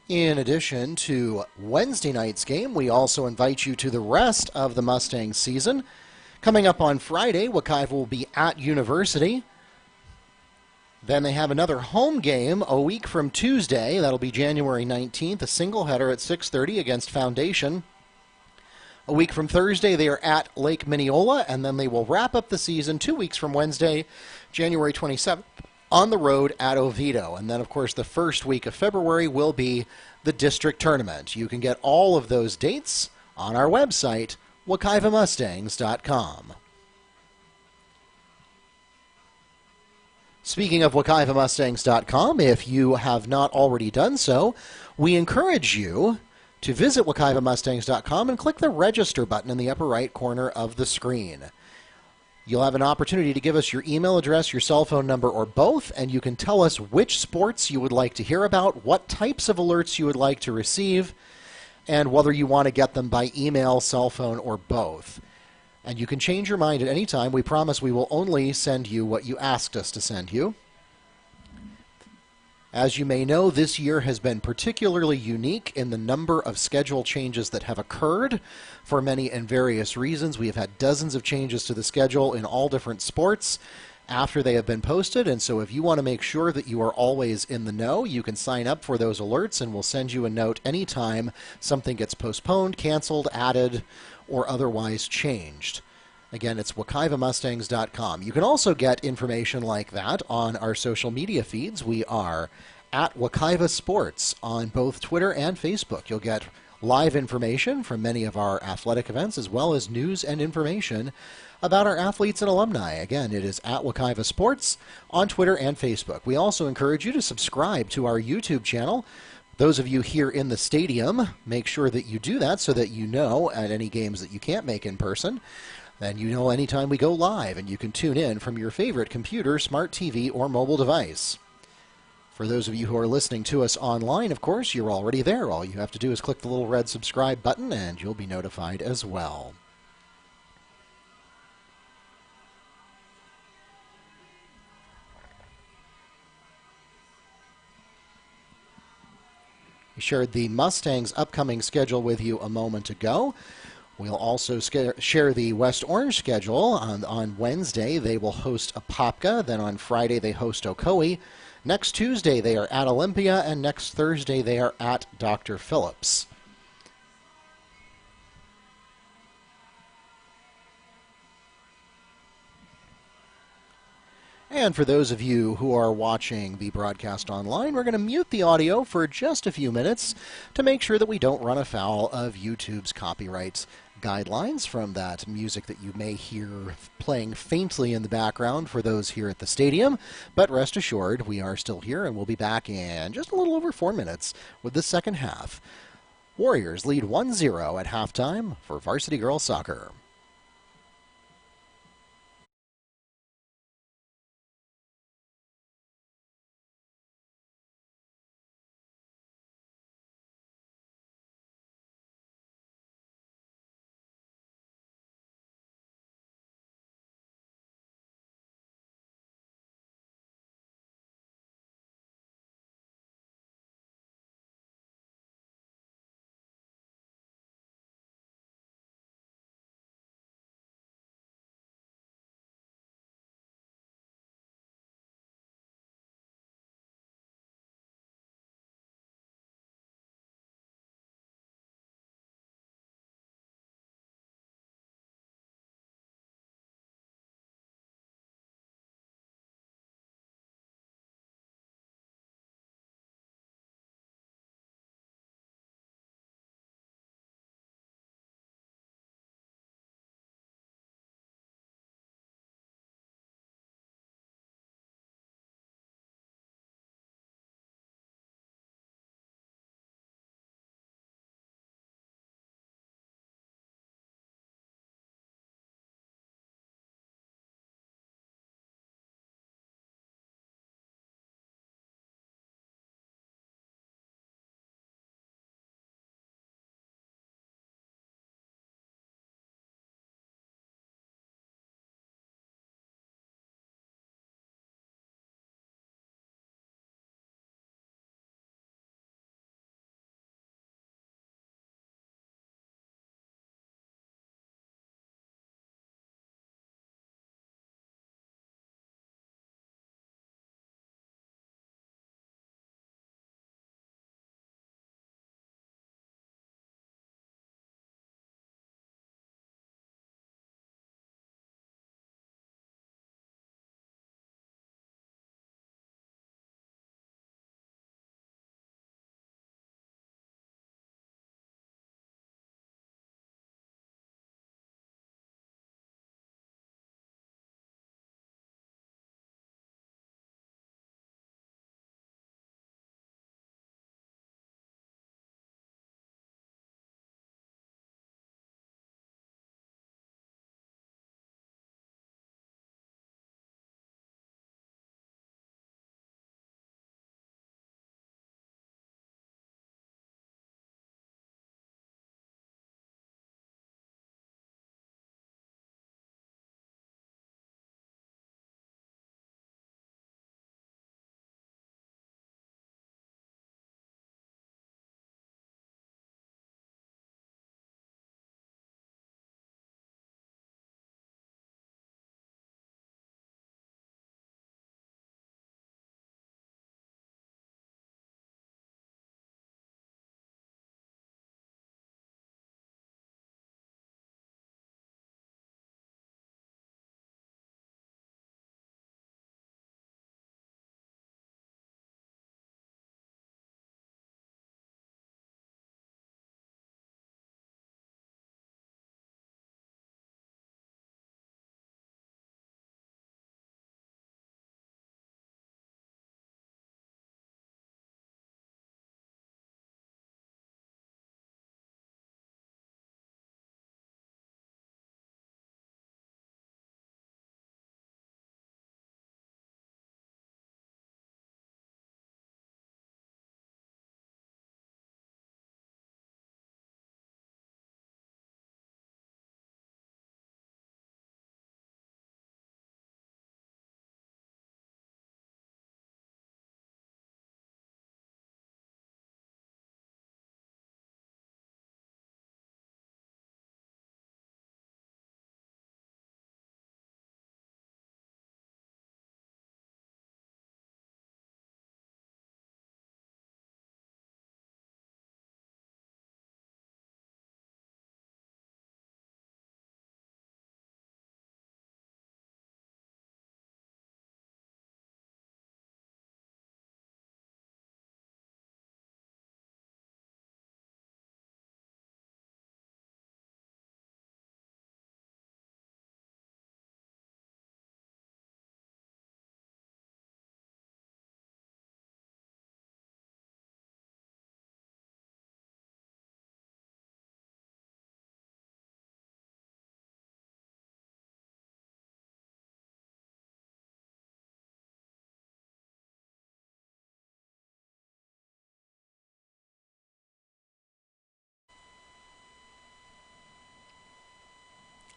In addition to Wednesday night's game, we also invite you to the rest of the Mustangs season. Coming up on Friday, Wekiva will be at University. Then they have another home game a week from Tuesday. That'll be January 19th, a single header at 6:30 against Foundation. A week from Thursday, they are at Lake Minneola, and then they will wrap up the season 2 weeks from Wednesday, January 27th. On the road at Oviedo. And then, of course, the first week of February will be the district tournament. You can get all of those dates on our website, wekivamustangs.com. Speaking of wekivamustangs.com, if you have not already done so, we encourage you to visit wekivamustangs.com and click the register button in the upper right corner of the screen. You'll have an opportunity to give us your email address, your cell phone number, or both, and you can tell us which sports you would like to hear about, what types of alerts you would like to receive, and whether you want to get them by email, cell phone, or both. And you can change your mind at any time. We promise we will only send you what you asked us to send you. As you may know, this year has been particularly unique in the number of schedule changes that have occurred for many and various reasons. We have had dozens of changes to the schedule in all different sports after they have been posted, and so if you want to make sure that you are always in the know, you can sign up for those alerts, and we'll send you a note anytime something gets postponed, canceled, added, or otherwise changed. Again, it's wekivamustangs.com. You can also get information like that on our social media feeds. We are at Wekiva Sports on both Twitter and Facebook. You'll get live information from many of our athletic events, as well as news and information about our athletes and alumni. Again, it is at Wekiva Sports on Twitter and Facebook. We also encourage you to subscribe to our YouTube channel. Those of you here in the stadium, make sure that you do that so that you know at any games that you can't make in person. Then you know anytime we go live, and you can tune in from your favorite computer, smart TV, or mobile device. For those of you who are listening to us online, of course, you're already there. All you have to do is click the little red subscribe button, and you'll be notified as well. We shared the Mustangs' upcoming schedule with you a moment ago. We'll also share the West Orange schedule. On Wednesday, they will host Apopka. Then on Friday, they host Ocoee. Next Tuesday, they are at Olympia. And next Thursday, they are at Dr. Phillips. And for those of you who are watching the broadcast online, we're going to mute the audio for just a few minutes to make sure that we don't run afoul of YouTube's copyright guidelines from that music that you may hear playing faintly in the background for those here at the stadium. But rest assured, we are still here, and we'll be back in just a little over 4 minutes with the second half. Warriors lead 1-0 at halftime for Varsity Girls Soccer.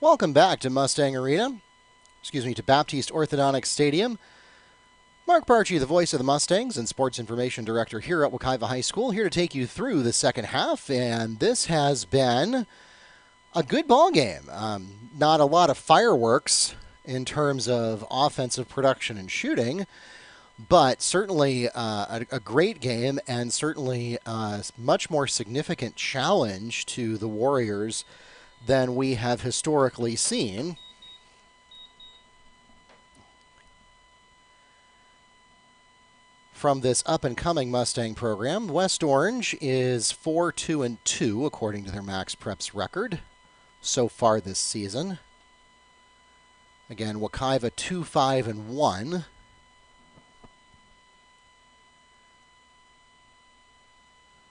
Welcome back to Mustang Arena. To Baptiste Orthodontic Stadium. Mark Barchi, the voice of the Mustangs and Sports Information Director here at Wekiva High School, here to take you through the second half. And this has been a good ball game. Not a lot of fireworks in terms of offensive production and shooting, but certainly a great game, and certainly a much more significant challenge to the Warriors than we have historically seen. From this up-and-coming Mustang program, West Orange is 4-2-2 according to their Max Preps record so far this season. Again, Wekiva 2-5-1.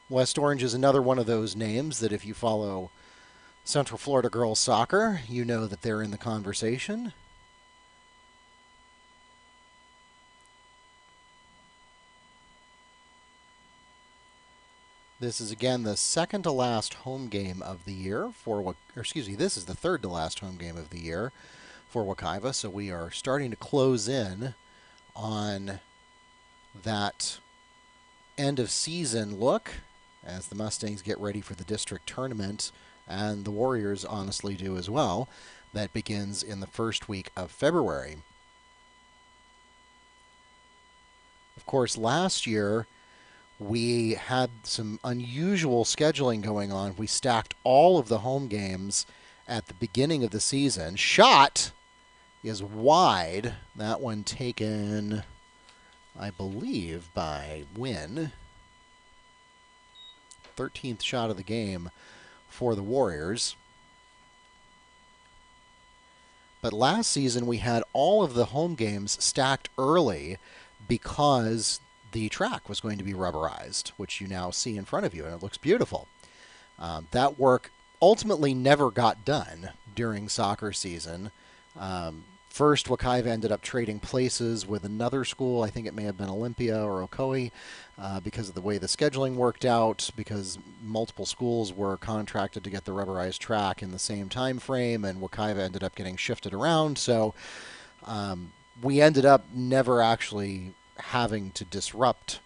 West Orange is another one of those names that if you follow Central Florida girls soccer, you know that they're in the conversation. This is again the second to last home game of the year this is the third to last home game of the year for Wekiva, so we are starting to close in on that end of season look as the Mustangs get ready for the district tournament, and the Warriors honestly do as well. That begins in the first week of February. Of course, last year we had some unusual scheduling going on. We stacked all of the home games at the beginning of the season. Shot is wide. That one taken, I believe, by Wynn. 13th shot of the game for the Warriors. But last season we had all of the home games stacked early because the track was going to be rubberized, which you now see in front of you, and it looks beautiful. That work ultimately never got done during soccer season. First, Wekiva ended up trading places with another school. I think it may have been Olympia or Ocoee because of the way the scheduling worked out, because multiple schools were contracted to get the rubberized track in the same time frame, and Wekiva ended up getting shifted around. So we ended up never actually having to disrupt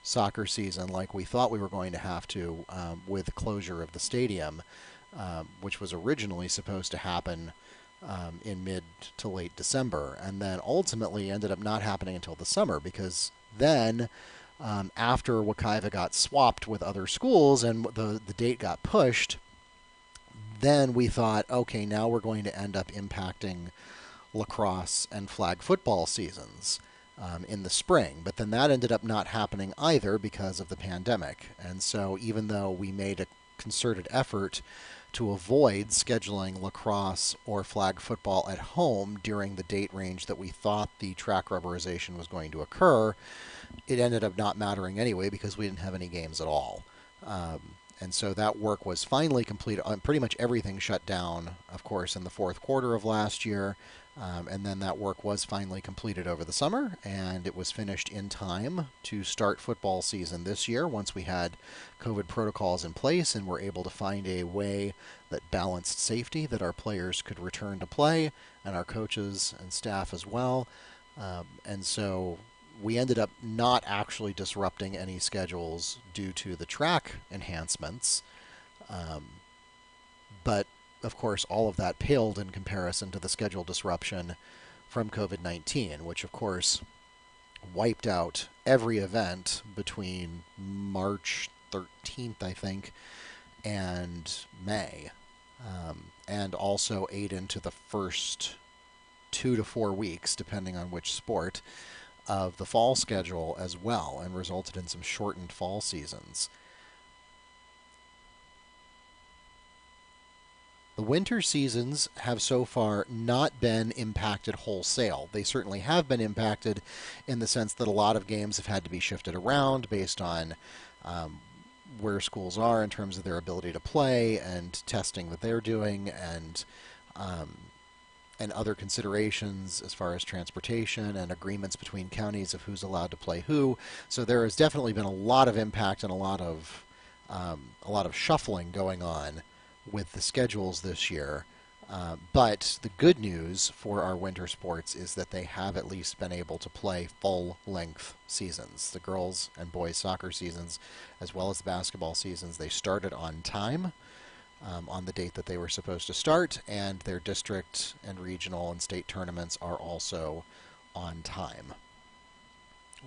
soccer season like we thought we were going to have to with the closure of the stadium, which was originally supposed to happen in mid to late December, and then ultimately ended up not happening until the summer, because then after Wekiva got swapped with other schools and the date got pushed, then we thought, okay, now we're going to end up impacting lacrosse and flag football seasons in the spring. But then that ended up not happening either because of the pandemic. And so even though we made a concerted effort to avoid scheduling lacrosse or flag football at home during the date range that we thought the track rubberization was going to occur, it ended up not mattering anyway because we didn't have any games at all. And so that work was finally completed. Pretty much everything shut down, of course, in the fourth quarter of last year. And then that work was finally completed over the summer, and it was finished in time to start football season this year once we had COVID protocols in place and were able to find a way that balanced safety, that our players could return to play, and our coaches and staff as well. And so we ended up not actually disrupting any schedules due to the track enhancements. But of course, all of that paled in comparison to the schedule disruption from COVID-19, which of course wiped out every event between March 13th, I think, and May, and also ate into the first 2 to 4 weeks, depending on which sport, of the fall schedule as well, and resulted in some shortened fall seasons. The winter seasons have so far not been impacted wholesale. They certainly have been impacted in the sense that a lot of games have had to be shifted around based on where schools are in terms of their ability to play and testing that they're doing, and other considerations as far as transportation and agreements between counties of who's allowed to play who. So there has definitely been a lot of impact and a lot of shuffling going on with the schedules this year. But the good news for our winter sports is that they have at least been able to play full-length seasons. The girls' and boys' soccer seasons, as well as the basketball seasons, they started on time, on the date that they were supposed to start, and their district and regional and state tournaments are also on time.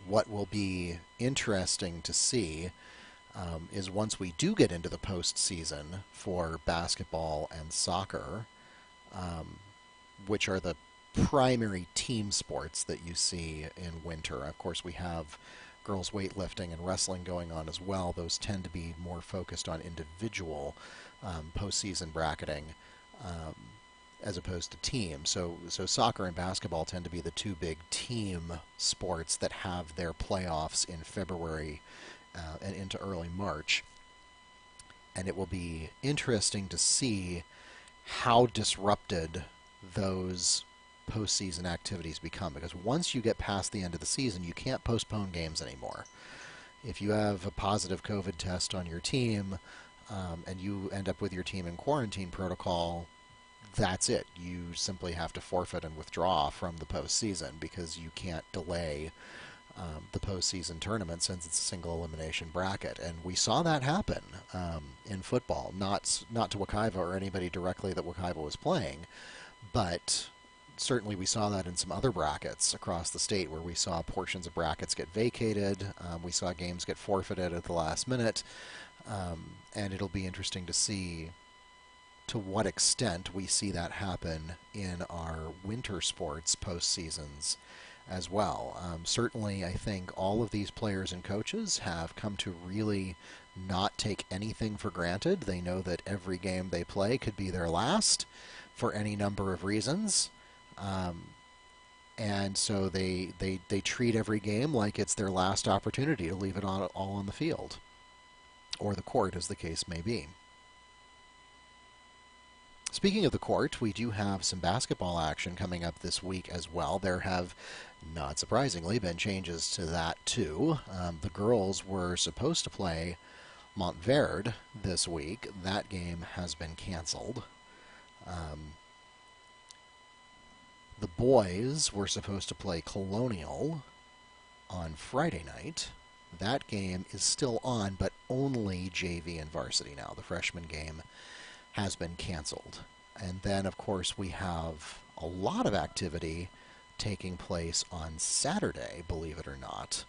What will be interesting to see is once we do get into the postseason for basketball and soccer, which are the primary team sports that you see in winter. Of course, we have girls weightlifting and wrestling going on as well. Those tend to be more focused on individual postseason bracketing as opposed to team. So soccer and basketball tend to be the two big team sports that have their playoffs in February and into early March. And it will be interesting to see how disrupted those postseason activities become, because once you get past the end of the season, you can't postpone games anymore. If you have a positive COVID test on your team and you end up with your team in quarantine protocol, that's it. You simply have to forfeit and withdraw from the postseason because you can't delay the postseason tournament since it's a single elimination bracket. And we saw that happen in football, not to Wekiva or anybody directly that Wekiva was playing, but certainly we saw that in some other brackets across the state where we saw portions of brackets get vacated. We saw games get forfeited at the last minute. And it'll be interesting to see to what extent we see that happen in our winter sports postseasons as well. Certainly, I think all of these players and coaches have come to really not take anything for granted. They know that every game they play could be their last for any number of reasons. And so they treat every game like it's their last opportunity to leave it all on the field, or the court, as the case may be. Speaking of the court, we do have some basketball action coming up this week as well. There have, not surprisingly, been changes to that too. The girls were supposed to play Montverde this week. That game has been canceled. The boys were supposed to play Colonial on Friday night. That game is still on, but only JV and varsity now. The freshman game has been canceled. And then, of course, we have a lot of activity taking place on Saturday, believe it or not,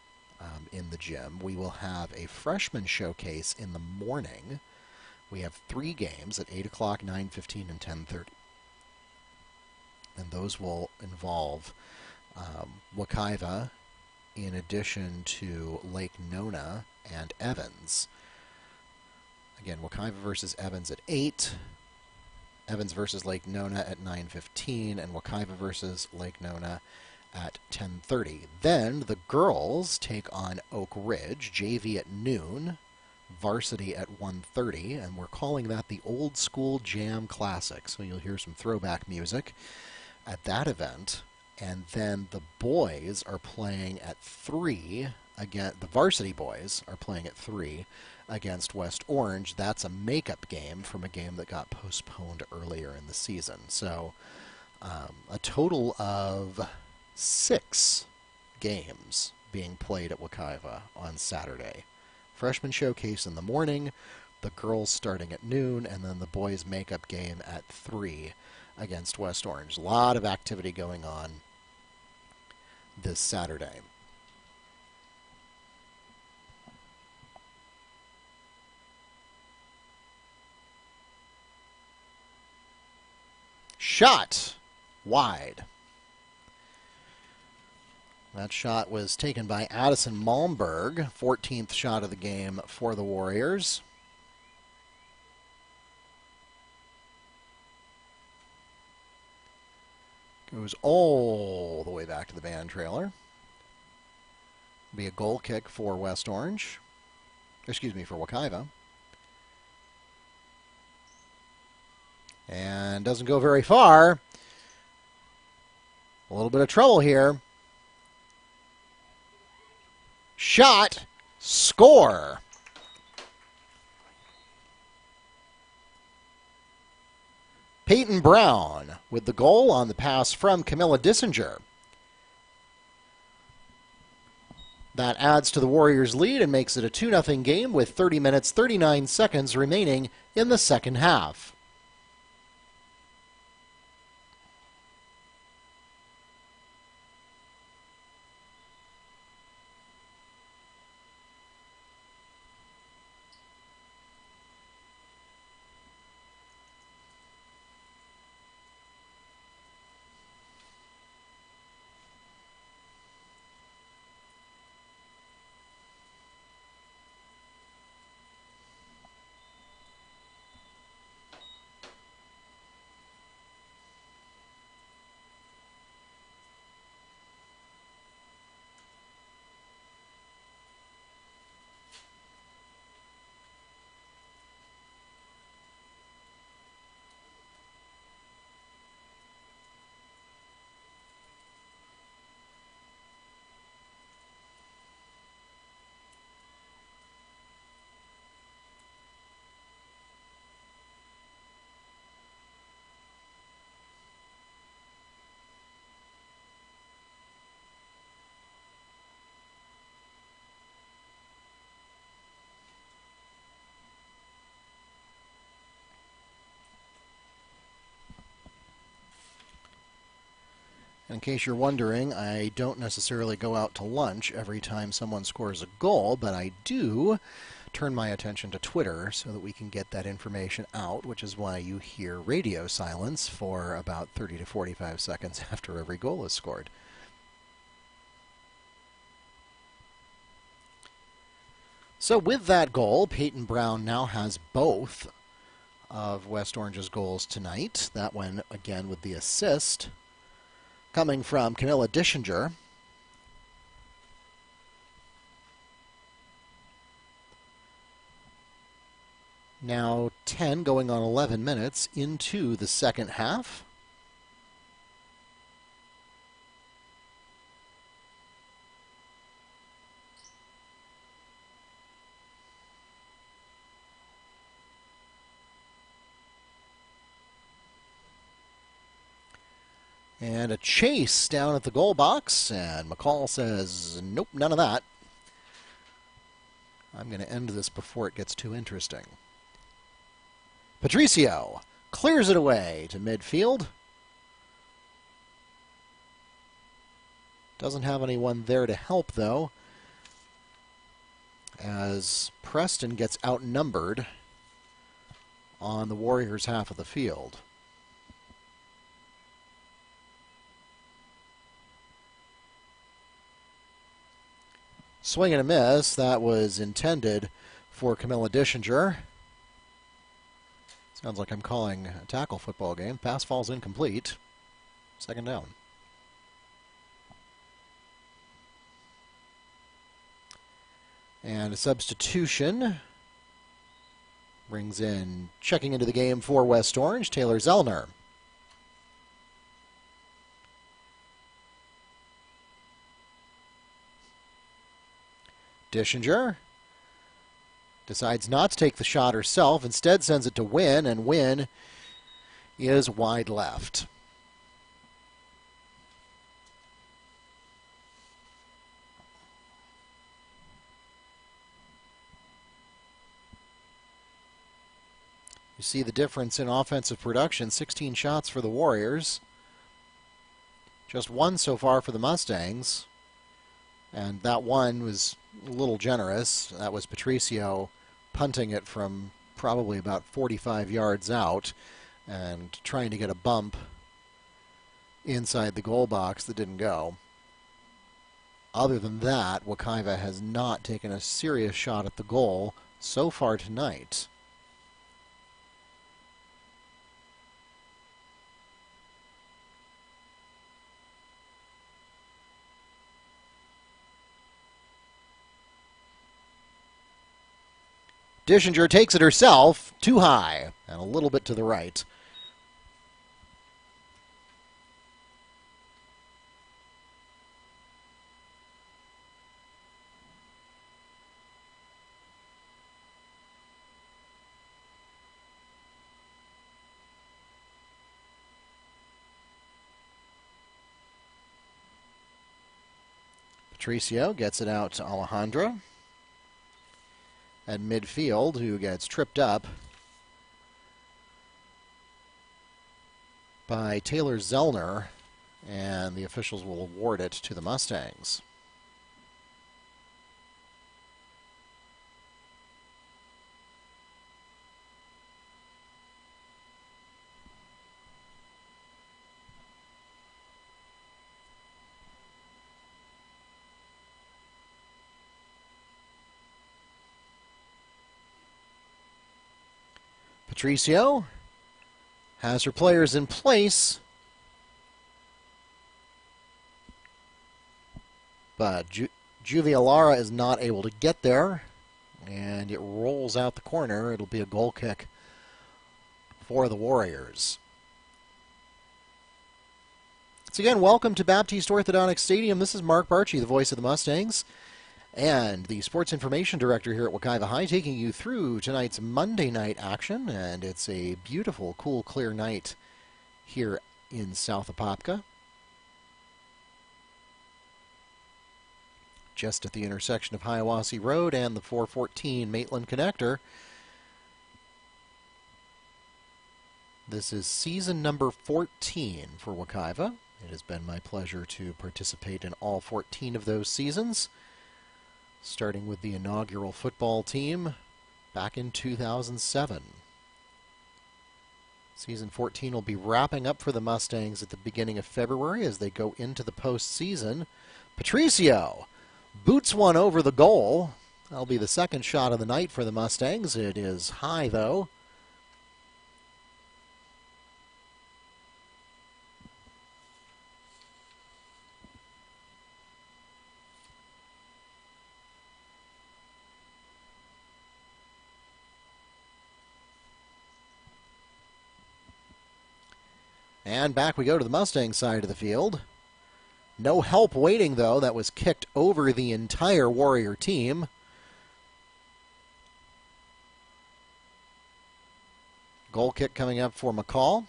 in the gym. We will have a freshman showcase in the morning. We have 3 games at 8 o'clock, 9:15, and 10:30. And those will involve Wekiva in addition to Lake Nona and Evans. Again, Wekiva versus Evans at 8, Evans versus Lake Nona at 9:15, and Wekiva versus Lake Nona at 10:30. Then the girls take on Oak Ridge, JV at noon, varsity at 1:30, and we're calling that the Old School Jam Classic. So you'll hear some throwback music at that event. And then the boys are playing at 3 again. The varsity boys are playing at 3 against West Orange. That's a makeup game from a game that got postponed earlier in the season. So a total of 6 games being played at Wekiva on Saturday. Freshman showcase in the morning, the girls starting at noon, and then the boys makeup game at 3 against West Orange. A lot of activity going on this Saturday. Shot wide. That shot was taken by Addison Malmberg, 14th shot of the game for the Warriors. Goes all the way back to the band trailer. Be a goal kick for West Orange. Excuse me, for Wekiva. And doesn't go very far. A little bit of trouble here. Shot. Score. Peyton Brown with the goal on the pass from Camilla Dissinger. That adds to the Warriors' lead and makes it a 2-0 game with 30 minutes, 39 seconds remaining in the second half. In case you're wondering, I don't necessarily go out to lunch every time someone scores a goal, but I do turn my attention to Twitter so that we can get that information out, which is why you hear radio silence for about 30 to 45 seconds after every goal is scored. So with that goal, Peyton Brown now has both of West Orange's goals tonight. That one, again, with the assist coming from Camilla Dissinger. Now 10 going on 11 minutes into the second half. And a chase down at the goal box, and McCall says, nope, none of that. I'm going to end this before it gets too interesting. Patricio clears it away to midfield. Doesn't have anyone there to help, though, as Preston gets outnumbered on the Warriors' half of the field. Swing and a miss. That was intended for Camilla Dissinger. Sounds like I'm calling a tackle football game. Pass falls incomplete. Second down. And a substitution brings in, checking into the game for West Orange, Taylor Zellner. Dissinger decides not to take the shot herself, instead sends it to Wynn, and Wynn is wide left. You see the difference in offensive production, 16 shots for the Warriors, just one so far for the Mustangs. And that one was a little generous. That was Patricio punting it from probably about 45 yards out and trying to get a bump inside the goal box that didn't go. Other than that, Wekiva has not taken a serious shot at the goal so far tonight. Dissinger takes it herself, too high, and a little bit to the right. Patricio gets it out to Alejandra at midfield, who gets tripped up by Taylor Zellner, and the officials will award it to the Mustangs. Patricio has her players in place, but Juvialara is not able to get there, and it rolls out the corner. It'll be a goal kick for the Warriors. Once again, welcome to Baptiste Orthodontic Stadium. This is Mark Barchi, the voice of the Mustangs, and the Sports Information Director here at Wekiva High, taking you through tonight's Monday night action. And it's a beautiful, cool, clear night here in South Apopka, just at the intersection of Hiawassee Road and the 414 Maitland Connector. This is season number 14 for Wekiva. It has been my pleasure to participate in all 14 of those seasons, starting with the inaugural football team back in 2007. Season 14 will be wrapping up for the Mustangs at the beginning of February as they go into the postseason. Patricio boots one over the goal. That'll be the second shot of the night for the Mustangs. It is high, though. And back we go to the Mustang side of the field. No help waiting, though. That was kicked over the entire Warrior team. Goal kick coming up for McCall.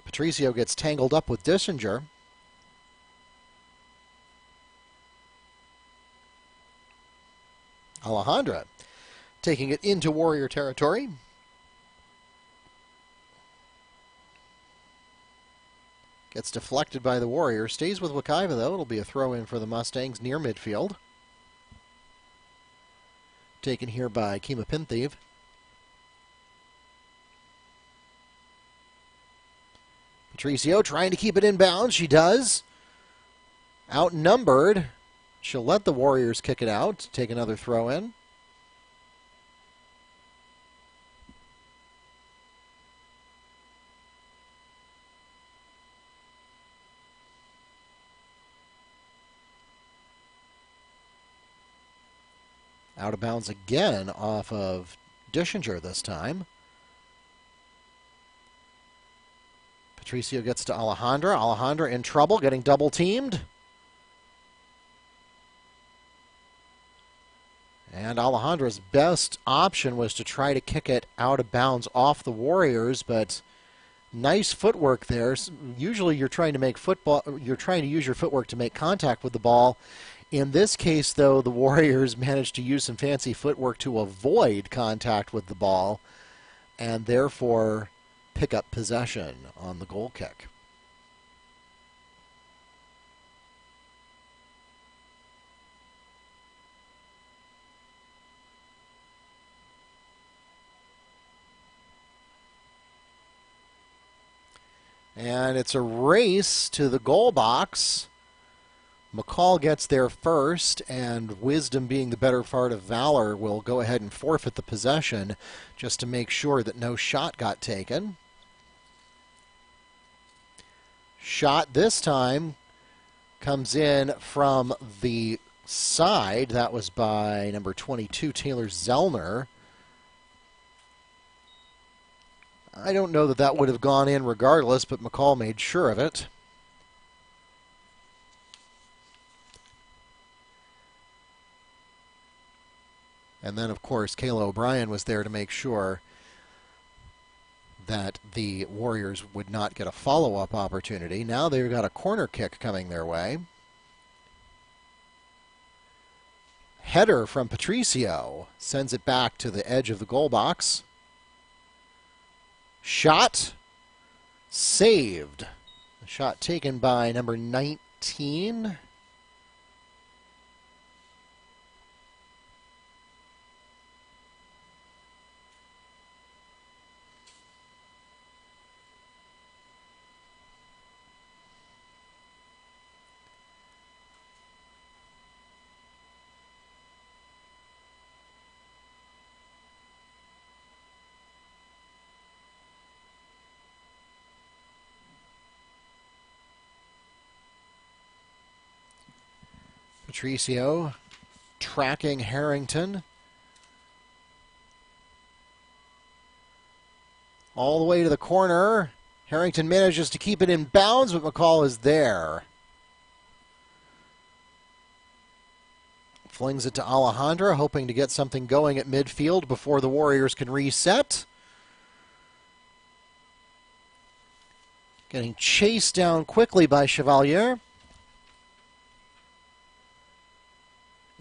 Patricio gets tangled up with Dissinger. Alejandra taking it into Warrior territory. Gets deflected by the Warrior. Stays with Wekiva, though. It'll be a throw-in for the Mustangs near midfield. Taken here by Kima Pinthieve. Patricio trying to keep it in bounds. She does. Outnumbered. She'll let the Warriors kick it out. Take another throw in. Out of bounds again off of Dissinger this time. Patricio gets to Alejandra. Alejandra in trouble, getting double teamed. And Alejandra's best option was to try to kick it out of bounds off the Warriors, but nice footwork there. Usually you're trying to use your footwork to make contact with the ball. In this case, though, the Warriors managed to use some fancy footwork to avoid contact with the ball and therefore pick up possession on the goal kick. And it's a race to the goal box. McCall gets there first, and wisdom being the better part of valor will go ahead and forfeit the possession just to make sure that no shot got taken. Shot this time comes in from the side. That was by number 22, Taylor Zellner. I don't know that would have gone in regardless, but McCall made sure of it. And then, of course, Kayla O'Brien was there to make sure that the Warriors would not get a follow-up opportunity. Now they've got a corner kick coming their way. Header from Patricio sends it back to the edge of the goal box. Shot saved. A shot taken by number 19. Patricio tracking Harrington all the way to the corner. Harrington manages to keep it in bounds, but McCall is there. Flings it to Alejandra, hoping to get something going at midfield before the Warriors can reset. Getting chased down quickly by Chevalier.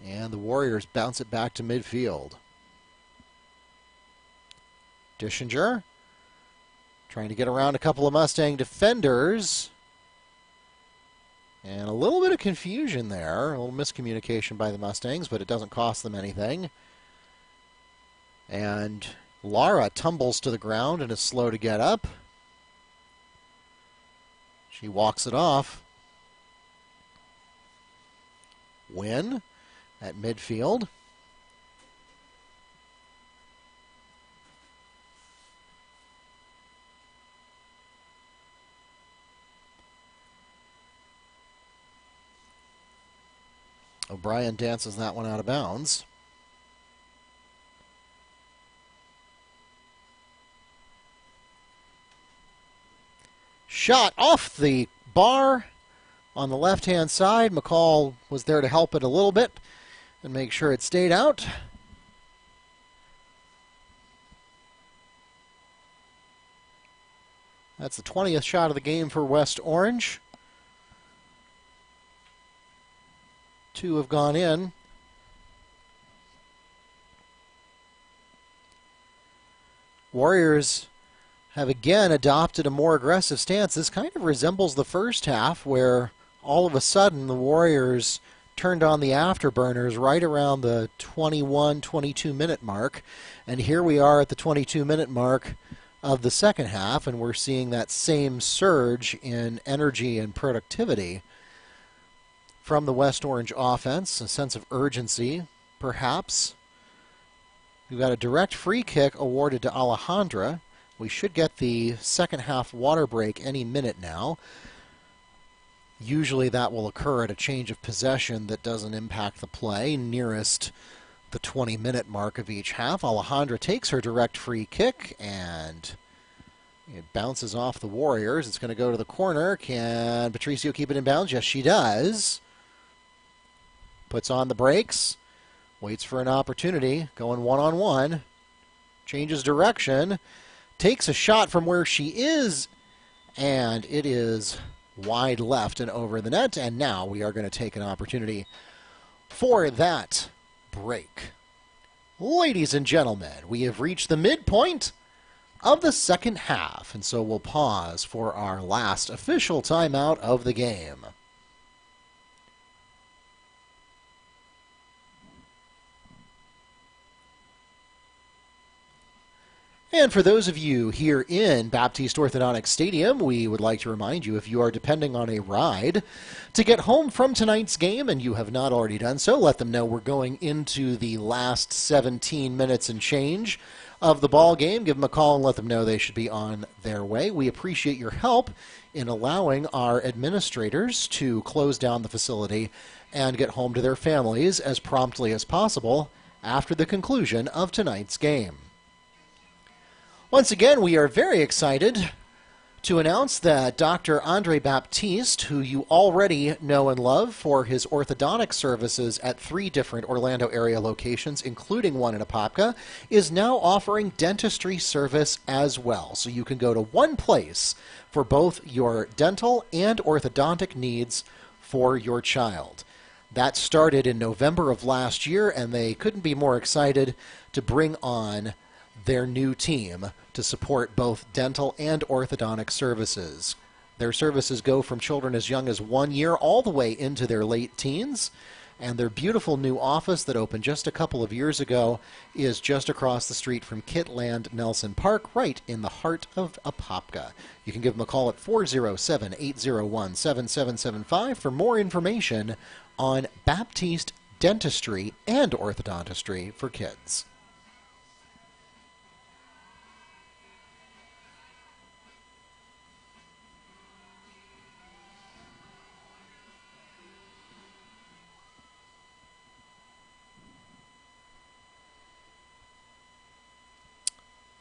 And the Warriors bounce it back to midfield. Dischinger trying to get around a couple of Mustang defenders. And a little bit of confusion there. A little miscommunication by the Mustangs, but it doesn't cost them anything. And Lara tumbles to the ground and is slow to get up. She walks it off. Win at midfield. O'Brien dances that one out of bounds. Shot off the bar on the left-hand side. McCall was there to help it a little bit and make sure it stayed out. That's the 20th shot of the game for West Orange. 2 have gone in. Warriors have again adopted a more aggressive stance. This kind of resembles the first half, where all of a sudden the Warriors turned on the afterburners right around the 21, 22-minute mark. And here we are at the 22-minute mark of the second half, and we're seeing that same surge in energy and productivity from the West Orange offense, a sense of urgency, perhaps. We've got a direct free kick awarded to Alejandra. We should get the second half water break any minute now. Usually that will occur at a change of possession that doesn't impact the play, nearest the 20-minute mark of each half. Alejandra takes her direct free kick, and it bounces off the Warriors. It's going to go to the corner. Can Patricio keep it in bounds? Yes, she does. Puts on the brakes, waits for an opportunity, going one-on-one, changes direction, takes a shot from where she is, and it is wide left and over the net, and now we are going to take an opportunity for that break. Ladies and gentlemen, we have reached the midpoint of the second half, and so we'll pause for our last official timeout of the game. And for those of you here in Baptiste Orthodontic Stadium, we would like to remind you, if you are depending on a ride to get home from tonight's game and you have not already done so, let them know we're going into the last 17 minutes and change of the ball game. Give them a call and let them know they should be on their way. We appreciate your help in allowing our administrators to close down the facility and get home to their families as promptly as possible after the conclusion of tonight's game. Once again, we are very excited To announce that Dr. Andre Baptiste, who you already know and love for his orthodontic services at 3 different Orlando area locations, including one in Apopka, is now offering dentistry service as well. So you can go to one place for both your dental and orthodontic needs for your child. That started in November of last year, and they couldn't be more excited to bring on their new team to support both dental and orthodontic services. Their services go from children as young as 1 year all the way into their late teens, and their beautiful new office that opened just a couple of years ago is just across the street from Kitland Nelson Park, right in the heart of Apopka. You can give them a call at 407-801-7775 for more information on Baptiste Dentistry and Orthodontistry for Kids.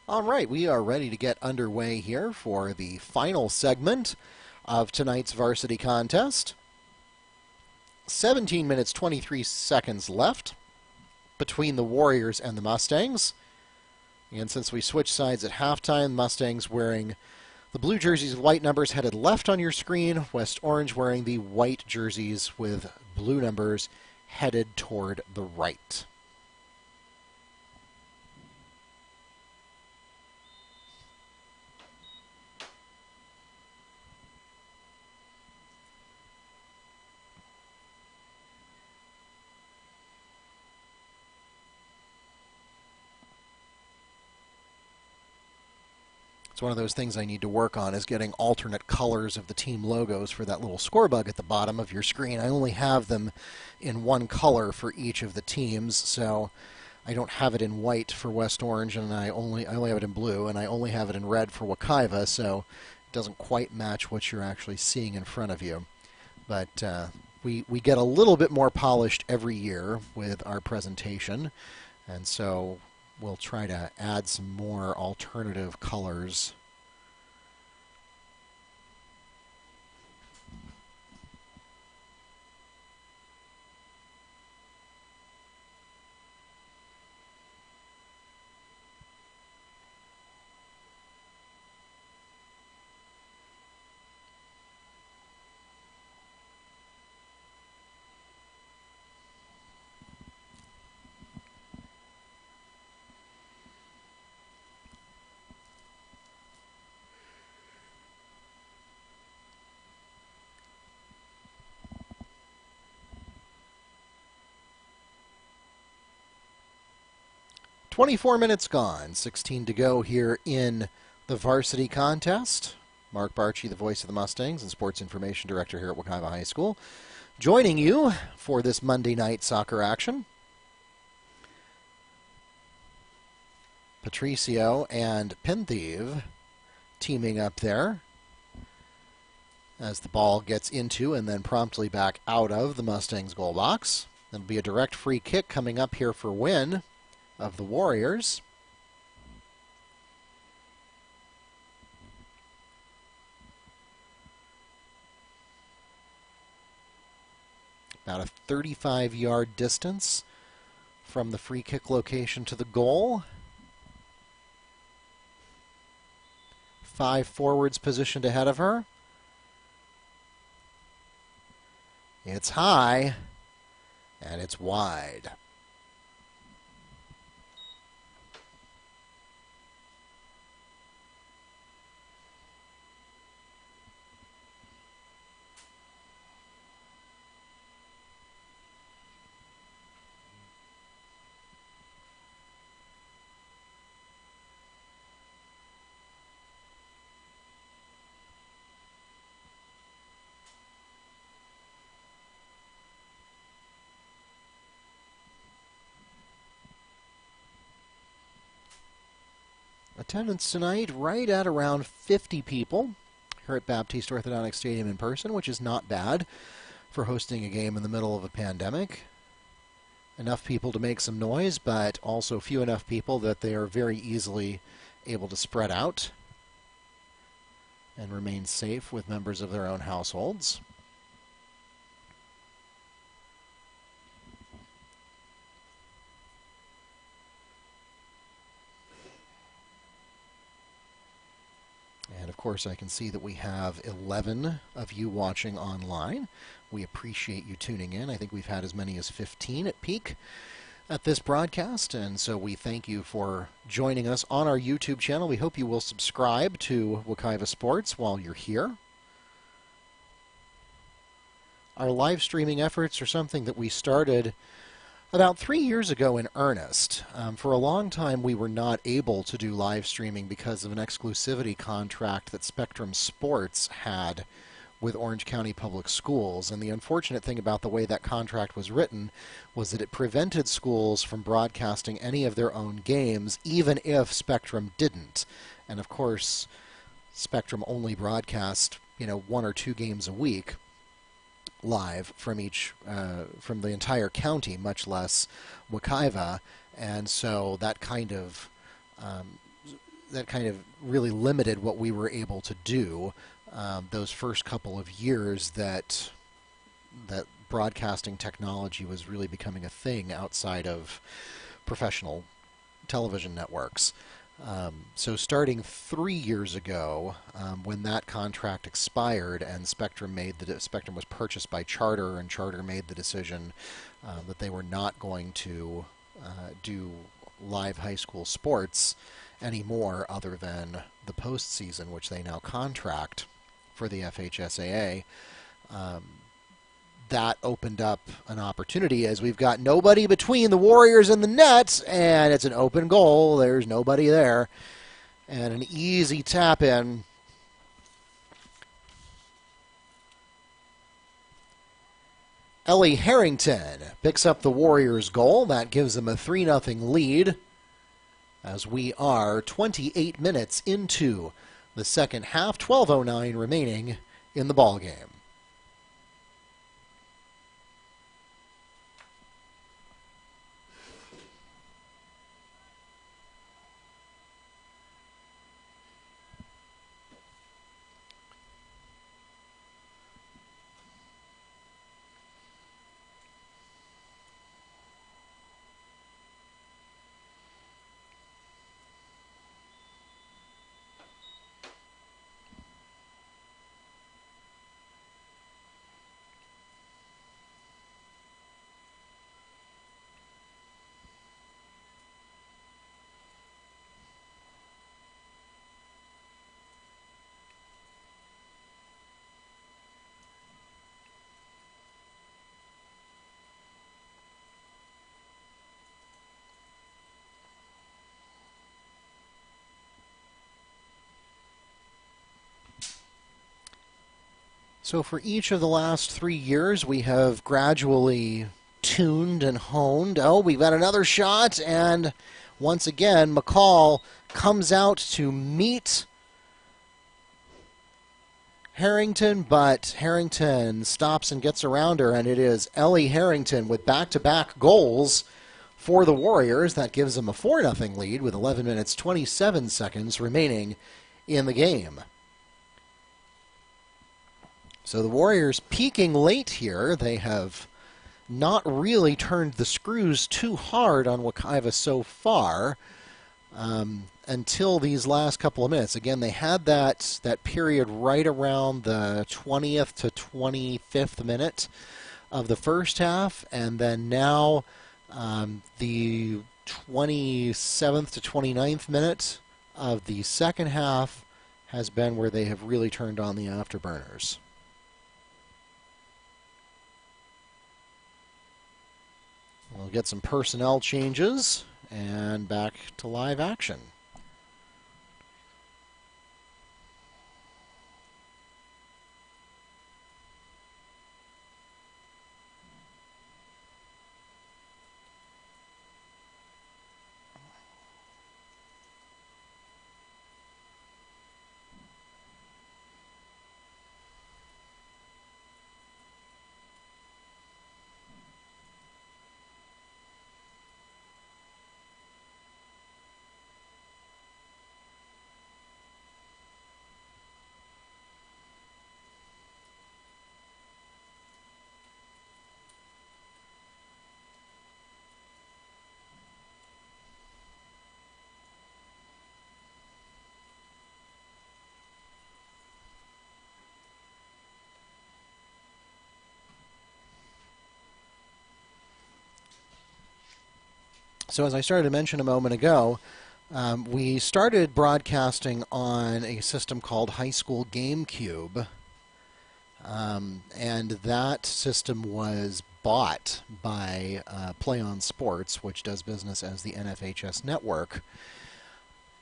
All right, we are ready to get underway here for the final segment of tonight's varsity contest. 17 minutes, 23 seconds left between the Warriors and the Mustangs. And since we switched sides at halftime, Mustangs wearing the blue jerseys with white numbers headed left on your screen, West Orange wearing the white jerseys with blue numbers headed toward the right. It's one of those things I need to work on, is getting alternate colors of the team logos for that little score bug at the bottom of your screen. I only have them in one color for each of the teams, so I don't have it in white for West Orange, and I only have it in blue, and I only have it in red for Wekiva, so it doesn't quite match what you're actually seeing in front of you. But we get a little bit more polished every year with our presentation, and so we'll try to add some more alternative colors. "24 minutes gone, 16 to go here in the varsity contest." Mark Barchi, the voice of the Mustangs and sports information director here at Wekiva High School, joining you for this Monday night soccer action. Patricio and Pentheve teaming up there as the ball gets into and then promptly back out of the Mustangs goal box. That'll be a direct free kick coming up here for win of the Warriors. About a 35-yard distance from the free kick location to the goal. 5 forwards positioned ahead of her. It's high, and it's wide. Attendance tonight right at around 50 people here at Baptiste Orthodontic Stadium in person, which is not bad for hosting a game in the middle of a pandemic. Enough people to make some noise, but also few enough people that they are very easily able to spread out. and remain safe with members of their own households. And of course, I can see that we have 11 of you watching online. We appreciate you tuning in. I think we've had as many as 15 at peak at this broadcast, and so we thank you for joining us on our YouTube channel. We hope you will subscribe to Wekiva Sports while you're here. Our live streaming efforts are something that we started about 3 years ago in earnest. For a long time, we were not able to do live streaming because of an exclusivity contract that Spectrum Sports had with Orange County Public Schools. And the unfortunate thing about the way that contract was written was that it prevented schools from broadcasting any of their own games, even if Spectrum didn't. And of course, Spectrum only broadcast, 1 or 2 games a week live from from the entire county, much less Wekiva, and so that kind of really limited what we were able to do those first couple of years that broadcasting technology was really becoming a thing outside of professional television networks. So starting 3 years ago, when that contract expired and Spectrum was purchased by Charter, and Charter made the decision that they were not going to do live high school sports anymore other than the postseason, which they now contract for the FHSAA. That opened up an opportunity, as we've got nobody between the Warriors and the net, and it's an open goal. There's nobody there. And an easy tap in. Ellie Harrington picks up the Warriors' goal. That gives them a 3-0 lead, as we are 28 minutes into the second half, 12:09 remaining in the ballgame. So for each of the last 3 years, we have gradually tuned and honed. Oh, we've got another shot, and once again, McCall comes out to meet Harrington, but Harrington stops and gets around her, and it is Ellie Harrington with back-to-back goals for the Warriors. That gives them a 4-0 lead with 11 minutes, 27 seconds remaining in the game. So the Warriors peaking late here. They have not really turned the screws too hard on Wekiva so far until these last couple of minutes. Again, they had that period right around the 20th to 25th minute of the first half, and then now the 27th to 29th minute of the second half has been where they have really turned on the afterburners. We'll get some personnel changes and back to live action. So as I started to mention a moment ago, we started broadcasting on a system called High School GameCube, and that system was bought by Play On Sports, which does business as the NFHS Network.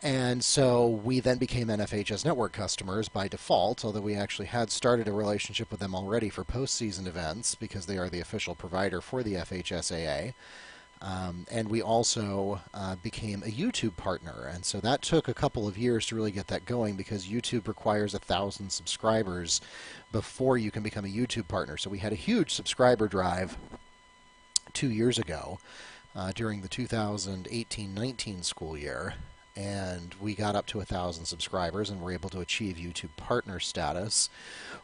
And so we then became NFHS Network customers by default, although we actually had started a relationship with them already for postseason events because they are the official provider for the FHSAA. And we also became a YouTube partner, and so that took a couple of years to really get that going because YouTube requires 1,000 subscribers before you can become a YouTube partner. So we had a huge subscriber drive 2 years ago during the 2018-19 school year, and we got up to 1,000 subscribers and were able to achieve YouTube partner status,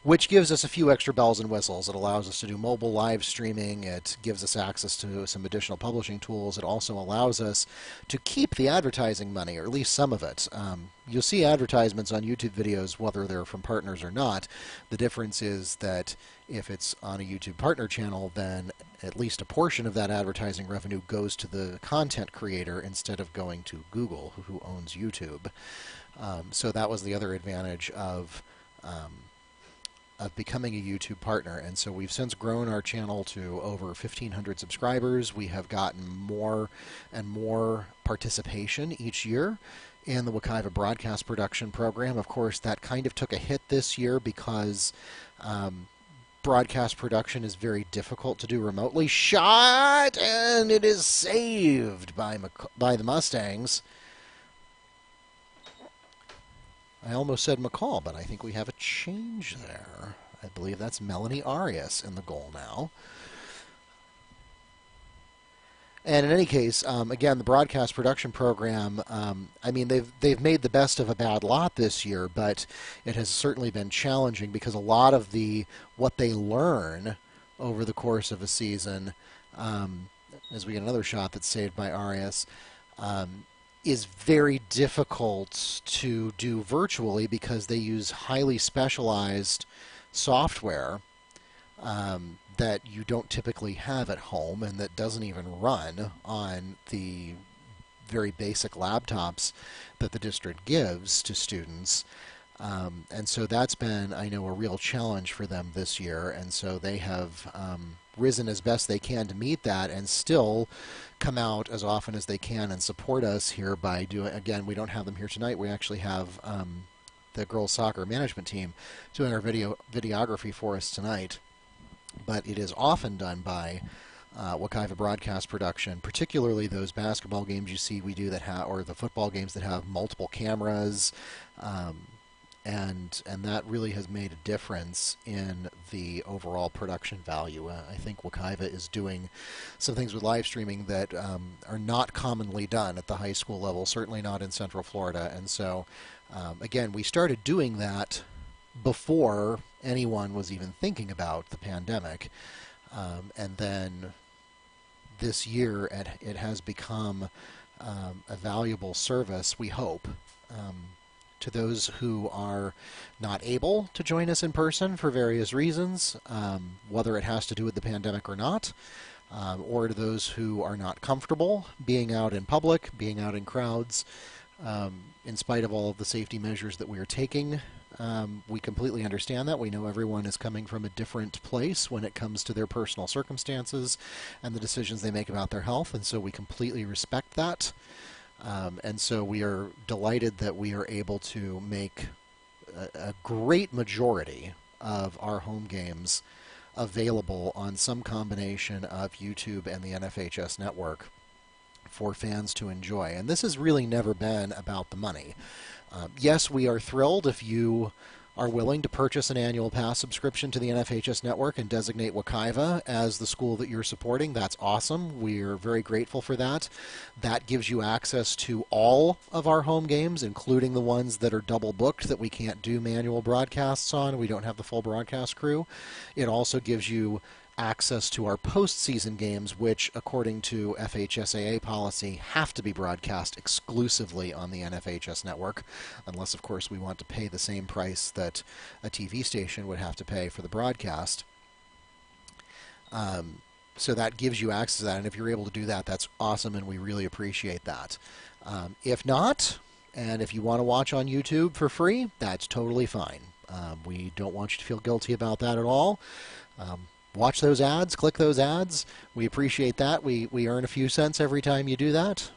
which gives us a few extra bells and whistles. It allows us to do mobile live streaming. It gives us access to some additional publishing tools. It also allows us to keep the advertising money, or at least some of it. You'll see advertisements on YouTube videos whether they're from partners or not. The difference is that if it's on a YouTube partner channel, then at least a portion of that advertising revenue goes to the content creator instead of going to Google, who owns YouTube. So that was the other advantage of becoming a YouTube partner. And so we've since grown our channel to over 1,500 subscribers. We have gotten more and more participation each year in the Wekiva broadcast production program. Of course, that kind of took a hit this year because broadcast production is very difficult to do remotely. Shot, and it is saved by the Mustangs. I almost said McCall, but I think we have a change there. I believe that's Melanie Arias in the goal now. And in any case, again, the broadcast production program, I mean, they've made the best of a bad lot this year, but it has certainly been challenging because a lot of what they learn over the course of a season, as we get another shot that's saved by Arias, is very difficult to do virtually because they use highly specialized software that you don't typically have at home and that doesn't even run on the very basic laptops that the district gives to students. And so that's been, I know, a real challenge for them this year. And so they have risen as best they can to meet that and still come out as often as they can and support us here by doing, again, we don't have them here tonight. We actually have the girls soccer management team doing our videography for us tonight. But it is often done by Wekiva broadcast production, particularly those basketball games you see we do that have, or the football games that have multiple cameras, and that really has made a difference in the overall production value. I think Wekiva is doing some things with live streaming that are not commonly done at the high school level, certainly not in Central Florida. And so, again, we started doing that before anyone was even thinking about the pandemic. And then this year it has become a valuable service, we hope, to those who are not able to join us in person for various reasons, whether it has to do with the pandemic or not, or to those who are not comfortable being out in public, being out in crowds, in spite of all of the safety measures that we are taking. We completely understand that. We know everyone is coming from a different place when it comes to their personal circumstances and the decisions they make about their health, and so we completely respect that. And so we are delighted that we are able to make a great majority of our home games available on some combination of YouTube and the NFHS network for fans to enjoy. And this has really never been about the money. Yes, we are thrilled if you are willing to purchase an annual pass subscription to the NFHS network and designate Wekiva as the school that you're supporting. That's awesome. We're very grateful for that. That gives you access to all of our home games, including the ones that are double booked that we can't do manual broadcasts on. We don't have the full broadcast crew. It also gives you access to our postseason games, which, according to FHSAA policy, have to be broadcast exclusively on the NFHS network, unless, of course, we want to pay the same price that a TV station would have to pay for the broadcast. So that gives you access to that, and if you're able to do that, that's awesome, and we really appreciate that. If not, and if you want to watch on YouTube for free, that's totally fine. We don't want you to feel guilty about that at all. Watch those ads, click those ads. We appreciate that. We earn a few cents every time you do that.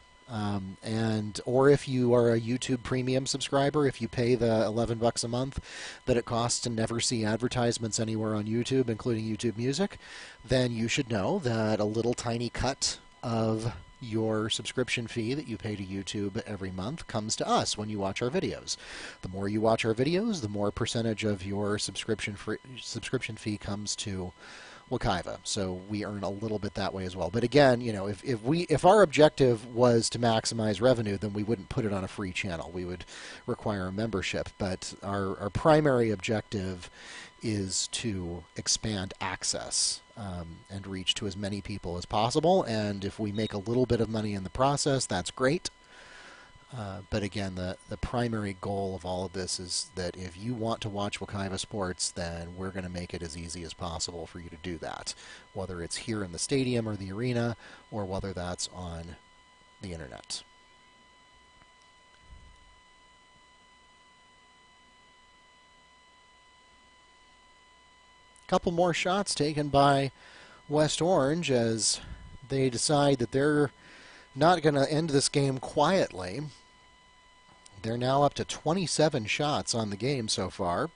Or if you are a YouTube Premium subscriber, if you pay the $11 a month that it costs to never see advertisements anywhere on YouTube, including YouTube Music, then you should know that a little tiny cut of your subscription fee that you pay to YouTube every month comes to us when you watch our videos. The more you watch our videos, the more percentage of your subscription fee comes to Wekiva. So we earn a little bit that way as well. But again, you know, if our objective was to maximize revenue, then we wouldn't put it on a free channel. We would require a membership. But our primary objective is to expand access and reach to as many people as possible. And if we make a little bit of money in the process, that's great. But again, the primary goal of all of this is that if you want to watch Wekiva sports, then we're going to make it as easy as possible for you to do that, whether it's here in the stadium or the arena, or whether that's on the internet. Couple more shots taken by West Orange as they decide that they're not going to end this game quietly. They're now up to 27 shots on the game so far.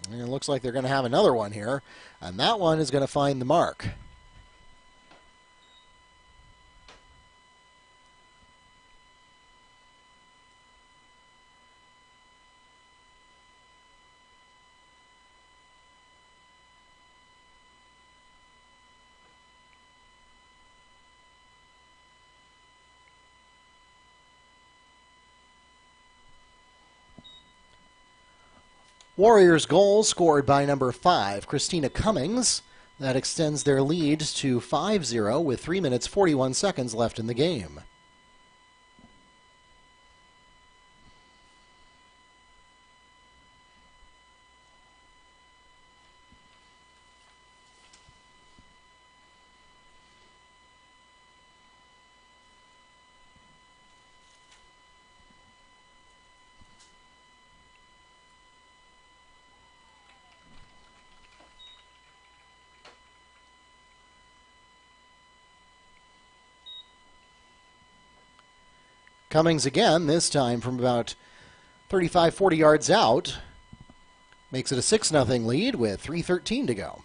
And it looks like they're going to have another one here, and that one is going to find the mark. Warriors goal scored by number 5, Christina Cummings. That extends their lead to 5-0 with 3 minutes 41 seconds left in the game. Cummings again, this time from about 35-40 yards out, makes it a 6-0 lead with 3:13 to go.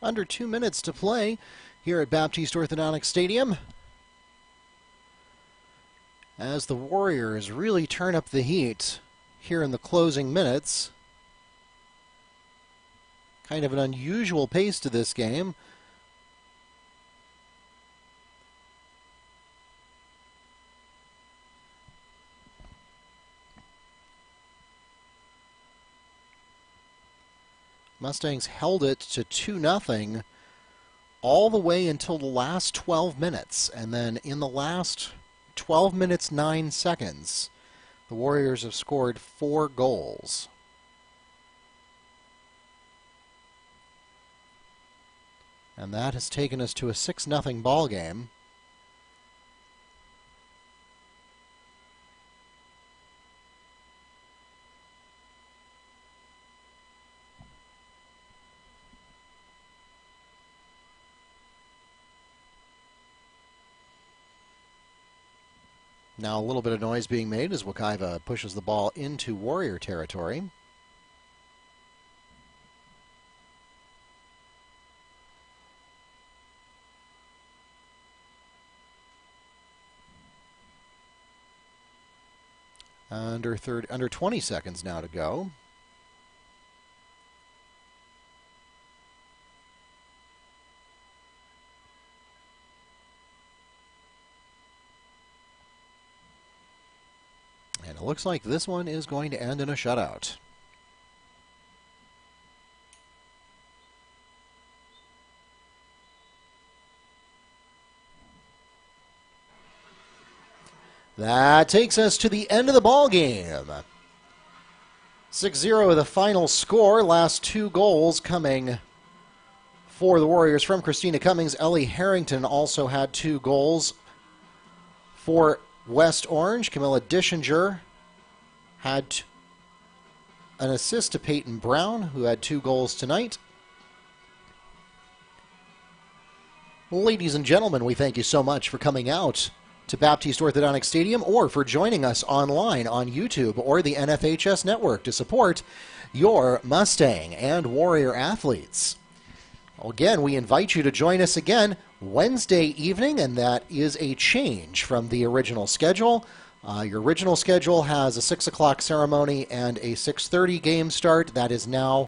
Under 2 minutes to play here at Baptiste Orthodontic Stadium, as the Warriors really turn up the heat here in the closing minutes. Kind of an unusual pace to this game. Mustangs held it to 2-0 all the way until the last 12 minutes. And then in the last 12 minutes, 9 seconds, the Warriors have scored 4 goals. And that has taken us to a 6-0 ball game. Now a little bit of noise being made as Wekiva pushes the ball into Warrior territory. Under 20 seconds now to go. And it looks like this one is going to end in a shutout. That takes us to the end of the ball game. 6-0 the final score. Last 2 goals coming for the Warriors from Christina Cummings. Ellie Harrington also had 2 goals for West Orange. Camilla Dischinger had an assist to Peyton Brown, who had 2 goals tonight. Ladies and gentlemen, we thank you so much for coming out to Baptiste Orthodontic Stadium or for joining us online on YouTube or the NFHS network to support your Mustang and Warrior athletes. Again, we invite you to join us again Wednesday evening, and that is a change from the original schedule. Your original schedule has a 6 o'clock ceremony and a 6:30 game start. That is now